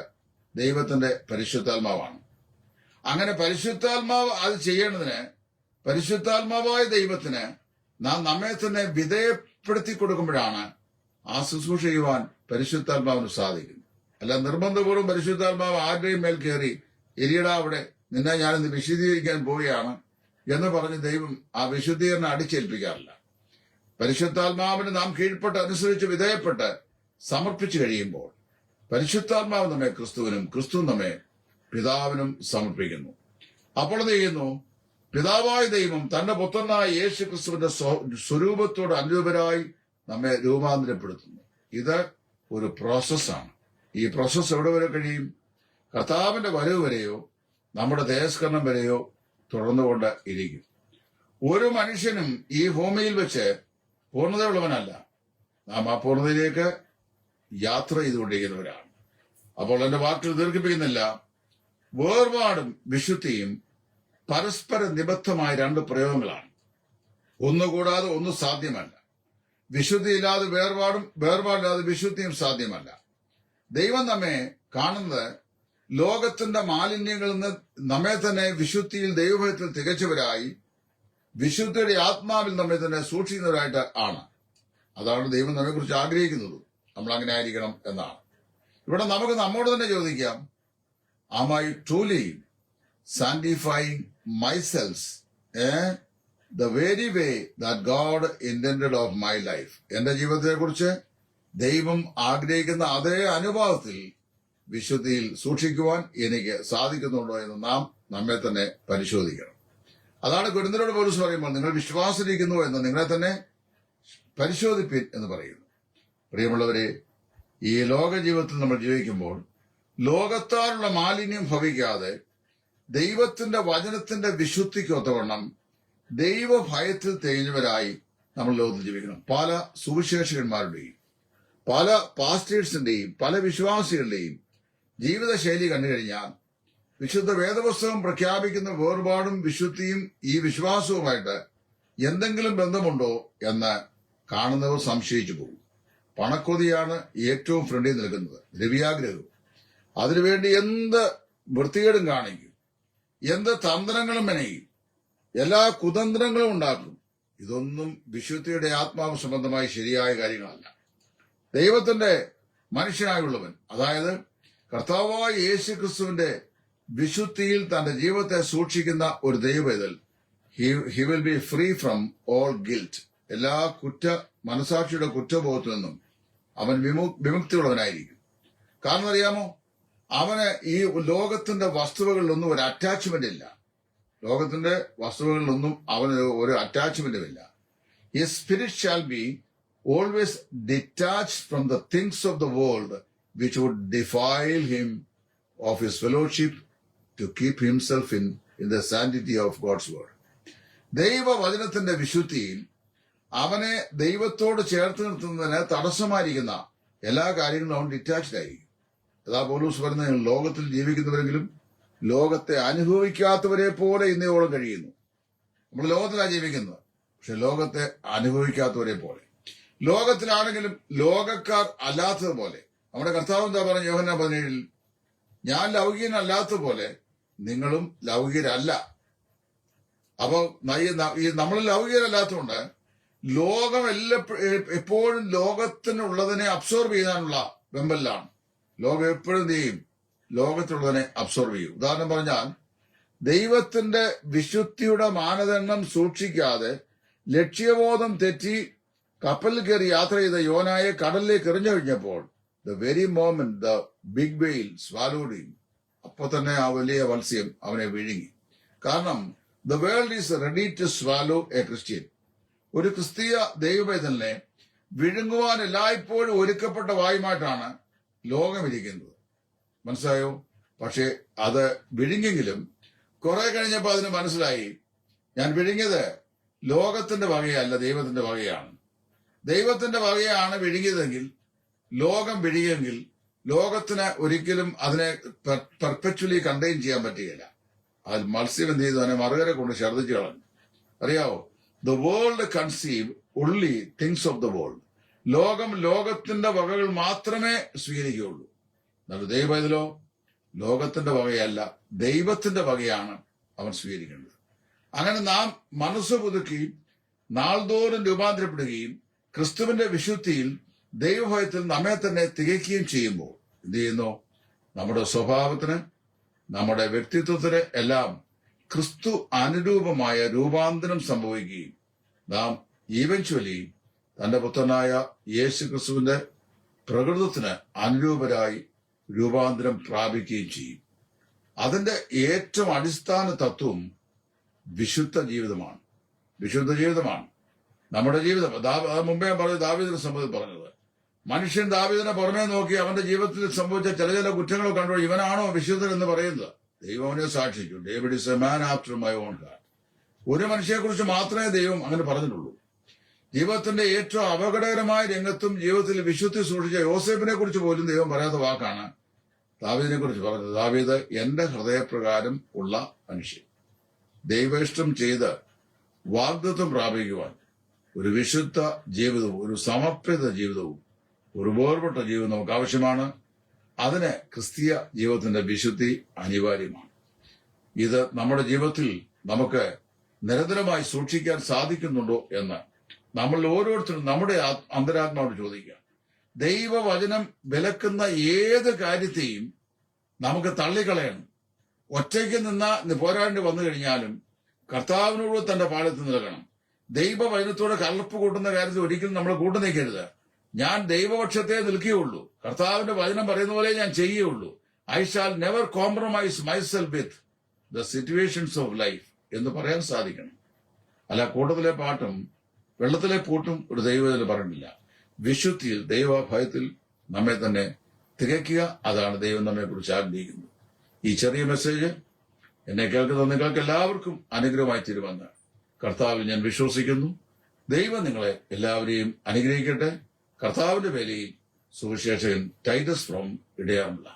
ദൈവത്തിന്റെ പരിശുദ്ധാത്മാവാണ്. അങ്ങനെ പരിശുദ്ധാത്മാവ് അത് ചെയ്യേണ്ടതിന് പരിശുദ്ധാത്മാവായ ദൈവത്തിന് നാം നമ്മെ തന്നെ വിധേയപ്പെടുത്തി കൊടുക്കുമ്പോഴാണ് ആ ശുശ്രൂഷ ചെയ്യുവാൻ പരിശുദ്ധാത്മാവിന് സാധിക്കുന്നത്. അല്ല നിർബന്ധപൂർവ്വം പരിശുദ്ധാത്മാവ് ആരുടെയും മേൽ കയറി എരിയടാ അവിടെ നിന്നെ ഞാനിന്ന് വിശദീകരിക്കാൻ പോവുകയാണ് എന്ന് പറഞ്ഞ് ദൈവം ആ വിശുദ്ധീകരണം അടിച്ചേൽപ്പിക്കാറില്ല. പരിശുദ്ധാത്മാവിന് നാം കീഴ്പ്പെട്ട് അനുസരിച്ച് വിധേയപ്പെട്ട് സമർപ്പിച്ചു കഴിയുമ്പോൾ പരിശുദ്ധാത്മാവ് നമ്മെ ക്രിസ്തുവിനും ക്രിസ്തു നമ്മെ പിതാവിനും സമർപ്പിക്കുന്നു. അപ്പോൾ എന്ത് ചെയ്യുന്നു? പിതാവായ ദൈവം തന്റെ പുത്രനായ യേശു ക്രിസ്തുവിന്റെ സ്വരൂപത്തോട് അനുരൂപരായി നമ്മെ രൂപാന്തരപ്പെടുത്തുന്നു. ഇത് ഒരു പ്രോസസ്സാണ്. ഈ പ്രോസസ്സ് എവിടെ വരെ കഴിയും? കർത്താവിന്റെ വരവ് വരെയോ നമ്മുടെ ദേശസ്കരണം വരെയോ തുടർന്നുകൊണ്ട് ഇരിക്കും. ഒരു മനുഷ്യനും ഈ ഭൂമിയിൽ വെച്ച് പൂർണ്ണതയുള്ളവനല്ല. നാം ആ പൂർണ്ണതയിലേക്ക് യാത്ര ചെയ്തുകൊണ്ടിരിക്കുന്നവരാണ്. അപ്പോൾ എന്റെ വാക്കുകൾ ദീർഘിപ്പിക്കുന്നില്ല. വേർപാടും വിശുദ്ധിയും പരസ്പര നിബദ്ധമായ രണ്ട് പ്രയോഗങ്ങളാണ്. ഒന്നുകൂടാതെ ഒന്ന് സാധ്യമല്ല. വിശുദ്ധിയില്ലാതെ വേർപാടും, വേർപാടില്ലാതെ വിശുദ്ധിയും സാധ്യമല്ല. ദൈവം നമ്മെ കാണുന്നത് ലോകത്തിന്റെ മാലിന്യങ്ങളിൽ നിന്ന് നമ്മെ തന്നെ വിശുദ്ധിയിൽ, ദൈവഭയത്തിൽ തികച്ചവരായി, വിശുദ്ധിയുടെ ആത്മാവിൽ നമ്മെ തന്നെ സൂക്ഷിക്കുന്നവരായിട്ട് ആണ്. അതാണ് ദൈവം നമ്മെക്കുറിച്ച് ആഗ്രഹിക്കുന്നത്. നമ്മൾ അങ്ങനെ ആയിരിക്കണം എന്നാണ്. ഇവിടെ നമുക്ക് നമ്മോട് തന്നെ ചോദിക്കാം, am I truly sanctifying myself the very way that God intended of my life? എന്റെ ജീവിതത്തെ കുറിച്ച് ദൈവം ആഗ്രഹിക്കുന്ന അതേ അനുഭവത്തിൽ വിശുദ്ധിയിൽ സൂക്ഷിക്കുവാൻ എനിക്ക് സാധിക്കുന്നുണ്ടോ എന്ന് നാം നമ്മെ തന്നെ പരിശോധിക്കണം. അതാണ് കൊരിന്ത്യരോട് പൗലോസ് പറയുമ്പോൾ, നിങ്ങൾ വിശ്വാസത്തിലിരിക്കുന്നു എന്ന് നിങ്ങളെ തന്നെ പരിശോധിപ്പിൻ എന്ന് പറയുന്നു. പ്രിയമുള്ളവരെ, ഈ ലോക ജീവിതത്തിൽ നമ്മൾ ജീവിക്കുമ്പോൾ ലോകത്താലുള്ള മാലിന്യം ഭവിക്കാതെ ദൈവത്തിന്റെ വചനത്തിന്റെ വിശുദ്ധിക്കൊത്തവണ്ണം ദൈവഭയത്തിൽ തേഞ്ഞവരായി നമ്മൾ ലോകത്തിൽ ജീവിക്കണം. പല സുവിശേഷകന്മാരുടെയും പല പാസ്റ്റേഴ്സിന്റെയും പല വിശ്വാസികളുടെയും ജീവിതശൈലി കണ്ടു കഴിഞ്ഞാൽ വിശുദ്ധ വേദപുസ്തകം പ്രഖ്യാപിക്കുന്ന വേർപാടും വിശുദ്ധിയും ഈ വിശ്വാസവുമായിട്ട് എന്തെങ്കിലും ബന്ധമുണ്ടോ എന്ന് കാണുന്നവർ സംശയിച്ചു പോകും. പണക്കൊതിയാണ് ഏറ്റവും ഫ്രണ്ടിൽ നിൽക്കുന്നത്, ദ്രവ്യാഗ്രഹവും. അതിനുവേണ്ടി എന്ത് വൃത്തികേടും കാണിക്കും, എന്ത് തന്ത്രങ്ങളും മെനയും, എല്ലാ കുതന്ത്രങ്ങളും ഉണ്ടാക്കും. ഇതൊന്നും വിശുദ്ധിയുടെ ആത്മാവ് സംബന്ധമായി ശരിയായ കാര്യങ്ങളല്ല. ദൈവത്തിന്റെ മനുഷ്യനായുള്ളവൻ, അതായത് കർത്താവായ യേശു ക്രിസ്തുവിന്റെ വിശുദ്ധിയിൽ തന്റെ ജീവിതത്തെ സൂക്ഷിക്കുന്ന ഒരു ദൈവവേദൽ, he will be free from all guilt. എല്ലാ മനസാക്ഷിയുടെ കുറ്റബോധത്തിൽ നിന്നും അവൻ വിമുക്തിയുള്ളവനായിരിക്കും. കാരണം അറിയാമോ, അവന് ഈ ലോകത്തിന്റെ വസ്തുവകളിലൊന്നും ഒരു അറ്റാച്ച്മെന്റ് ഇല്ല. ലോകത്തിന്റെ വസ്തുവകളിലൊന്നും അവന് ഒരു അറ്റാച്ച്മെന്റും ഇല്ല. His spirit shall be always detached from the things of the world which would defile him of his fellowship to keep himself in the sanctity of God's word. ദൈവവചനത്തിന്റെ വിശുദ്ധിയിൽ അവനെ ദൈവത്തോട് ചേർത്ത് നിർത്തുന്നതിന് തടസ്സമായിരിക്കുന്ന എല്ലാ കാര്യങ്ങളും അവൻ ഡിറ്റാച്ച്ഡ് ആയിരിക്കും. അതാ പൗലോസ് പറയുന്നത്, ലോകത്തിൽ ജീവിക്കുന്നവരെങ്കിലും ലോകത്തെ അനുഭവിക്കാത്തവരെ പോലെ ഇന്നയോളം കഴിയുന്നു. നമ്മൾ ലോകത്തിലാണ് ജീവിക്കുന്നത്, പക്ഷെ ലോകത്തെ അനുഭവിക്കാത്തവരെ പോലെ. ലോകത്തിലാണെങ്കിലും ലോകക്കാർ അല്ലാത്തതുപോലെ. നമ്മുടെ കർത്താവ് എന്താ പറഞ്ഞ യോഹന്നാൻ 17, ഞാൻ ലൗകികനല്ലാത്തതുപോലെ നിങ്ങളും ലൗകികരല്ല. അപ്പൊ നമ്മൾ ലൗകികരല്ലാത്തതുകൊണ്ട് ലോകം എപ്പോഴും ലോകത്തിനുള്ളതിനെ അബ്സോർബ് ചെയ്യാനുള്ള വെമ്പലിലാണ്. ലോകം എപ്പോഴും എന്ത് ചെയ്യും? ലോകത്തിലുള്ളതിനെ അബ്സോർബ് ചെയ്യും. ഉദാഹരണം പറഞ്ഞാൽ, ദൈവത്തിന്റെ വിശുദ്ധിയുടെ മാനദണ്ഡം സൂക്ഷിക്കാതെ ലക്ഷ്യബോധം തെറ്റി കപ്പലിൽ കയറി യാത്ര ചെയ്ത യോനായെ കടലിലേക്ക് എറിഞ്ഞു കഴിഞ്ഞപ്പോൾ, the very moment the big whale swallowed him, അപ്പൊ തന്നെ ആ വലിയ മത്സ്യം അവനെ വിഴുങ്ങി. കാരണം the world is ready to swallow a Christian. ഒരു ക്രിസ്തീയ ദൈവവേദനെ വിഴുങ്ങുവാൻ എല്ലായ്പ്പോഴും ഒരുക്കപ്പെട്ട വായുമായിട്ടാണ് ലോകം ഇരിക്കുന്നത്. മനസ്സിലായോ? പക്ഷെ അത് വിഴുങ്ങെങ്കിലും കുറെ കഴിഞ്ഞപ്പോൾ അതിന് മനസ്സിലായി, ഞാൻ വിഴുങ്ങിയത് ലോകത്തിന്റെ വകയല്ല, ദൈവത്തിന്റെ വകയാണ്. ദൈവത്തിന്റെ വകയാണ് വിഴുങ്ങിയതെങ്കിൽ, ലോകം വിഴുങ്ങിയെങ്കിൽ ലോകത്തിന് ഒരിക്കലും അതിനെ പെർപെച്വലി കണ്ടെയ്ൻ ചെയ്യാൻ പറ്റുകയില്ല. അത് മത്സ്യം എന്ത് ചെയ്തു? അതിനെ മറുകരെ കൊണ്ട് ഛർദ്ദിച്ചു കളഞ്ഞു. അറിയാവോ? The world conceive only things of the world. ലോകം ലോകത്തിന്റെ വകകൾ മാത്രമേ സ്വീകരിക്കുകയുള്ളൂ. എന്നാൽ ദൈവത്തിലോ ലോകത്തിന്റെ വകയല്ല, ദൈവത്തിന്റെ വകയാണ് അവൻ സ്വീകരിക്കേണ്ടത്. അങ്ങനെ നാം മനസ്സ് പുതുക്കി നാൾതോറും രൂപാന്തരപ്പെടുകയും ക്രിസ്തുവിന്റെ വിശുദ്ധിയിൽ ദൈവഭയത്തിൽ നമ്മെ തന്നെ തികയ്ക്കുകയും ചെയ്യുമ്പോൾ എന്ത് ചെയ്യുന്നു? നമ്മുടെ സ്വഭാവത്തിന്, നമ്മുടെ വ്യക്തിത്വത്തിന് എല്ലാം ക്രിസ്തു അനുരൂപമായ രൂപാന്തരം സംഭവിക്കുകയും നാം ഈവൻച്വലി തന്റെ പുത്രനായ യേശു ക്രിസ്തുവിന്റെ പ്രകൃതത്തിന് അനുരൂപരായി രൂപാന്തരം പ്രാപിക്കുകയും ചെയ്യും. അതിന്റെ ഏറ്റവും അടിസ്ഥാന തത്വം വിശുദ്ധ ജീവിതമാണ്. വിശുദ്ധ ജീവിതമാണ് നമ്മുടെ ജീവിതം. മുമ്പേ ഞാൻ പറഞ്ഞു, ദാവീദിനെ സംബന്ധിച്ച് പറഞ്ഞത്, മനുഷ്യൻ ദാവീദിനെ പുറമേ നോക്കി അവന്റെ ജീവിതത്തിൽ സംഭവിച്ച ചില കുറ്റങ്ങൾ കണ്ടു ഇവനാണോ വിശുദ്ധൻ എന്ന് പറയുന്നത്. ദൈവം അവനെ സാക്ഷിച്ചു. David is a man after my own heart. ഒരു മനുഷ്യനെ കുറിച്ച് മാത്രമേ ദൈവം അങ്ങനെ പറഞ്ഞിട്ടുള്ളൂ. ജീവിതത്തിന്റെ ഏറ്റവും അപകടകരമായ രംഗത്തും ജീവിതത്തിൽ വിശുദ്ധി സൂക്ഷിച്ച യോസേഫിനെ കുറിച്ച് പോലും ദൈവം പറയാത്ത വാക്കാണ് ദാവീദിനെ കുറിച്ച് പറഞ്ഞത്. ദാവീദ് എന്റെ ഹൃദയപ്രകാരം ഉള്ള മനുഷ്യൻ. ദൈവേഷ്ടം ചെയ്ത് വാഗ്ദത്വം പ്രാപിക്കുവാൻ ഒരു വിശുദ്ധ ജീവിതവും ഒരു സമർപ്പിത ജീവിതവും ഒരു വേർപെട്ട ജീവിതം നമുക്ക് ആവശ്യമാണ്. അതിന് ക്രിസ്തീയ ജീവിതത്തിന്റെ വിശുദ്ധി അനിവാര്യമാണ്. ഇത് നമ്മുടെ ജീവിതത്തിൽ നമുക്ക് നിരന്തരമായി സൂക്ഷിക്കാൻ സാധിക്കുന്നുണ്ടോ എന്ന് നമ്മൾ ഓരോരുത്തരും നമ്മുടെ അന്തരാത്മാവോട് ചോദിക്കുക. ദൈവവചനം വിലക്കുന്ന ഏത് കാര്യത്തെയും നമുക്ക് തള്ളിക്കളയണം. ഒറ്റയ്ക്ക് പോരാണ്ടി വന്നു കഴിഞ്ഞാലും കർത്താവിനോട് തന്റെ പാളയത്തിൽ നിൽക്കണം. ദൈവവചനത്തോടെ കലർപ്പ് കൂട്ടുന്ന കാര്യത്തിൽ ഒരിക്കലും നമ്മൾ കൂട്ടുനിൽക്കരുത്. ഞാൻ ദൈവപക്ഷത്തെ നിൽക്കുകയുള്ളൂ, കർത്താവിന്റെ വചനം പറയുന്ന പോലെ ഞാൻ ചെയ്യുകയുള്ളൂ. I shall never compromise myself with the situations of life എന്ന് പറയാൻ സാധിക്കണം. അല്ല കൂട്ടത്തിലെ പാട്ടും വെള്ളത്തിലെ പൂട്ടും ഒരു ദൈവത്തിൽ പറഞ്ഞില്ല. വിശുദ്ധിയിൽ ദൈവഭയത്തിൽ നമ്മെ തന്നെ തികയ്ക്കുക, അതാണ് ദൈവം നമ്മെ കുറിച്ച് ആഗ്രഹിക്കുന്നത്. ഈ ചെറിയ മെസ്സേജ് എന്നെ കേൾക്കുന്ന നിങ്ങൾക്ക് എല്ലാവർക്കും അനുഗ്രഹമായി തീരുമെന്ന് കർത്താവിൽ ഞാൻ വിശ്വസിക്കുന്നു. ദൈവം നിങ്ങളെ എല്ലാവരെയും അനുഗ്രഹിക്കട്ടെ. കർത്താവിന്റെ വേലയിൽ സുവിശേഷകൻ ടൈറ്റസ് ഫ്രോം ഇടയാറുള്ള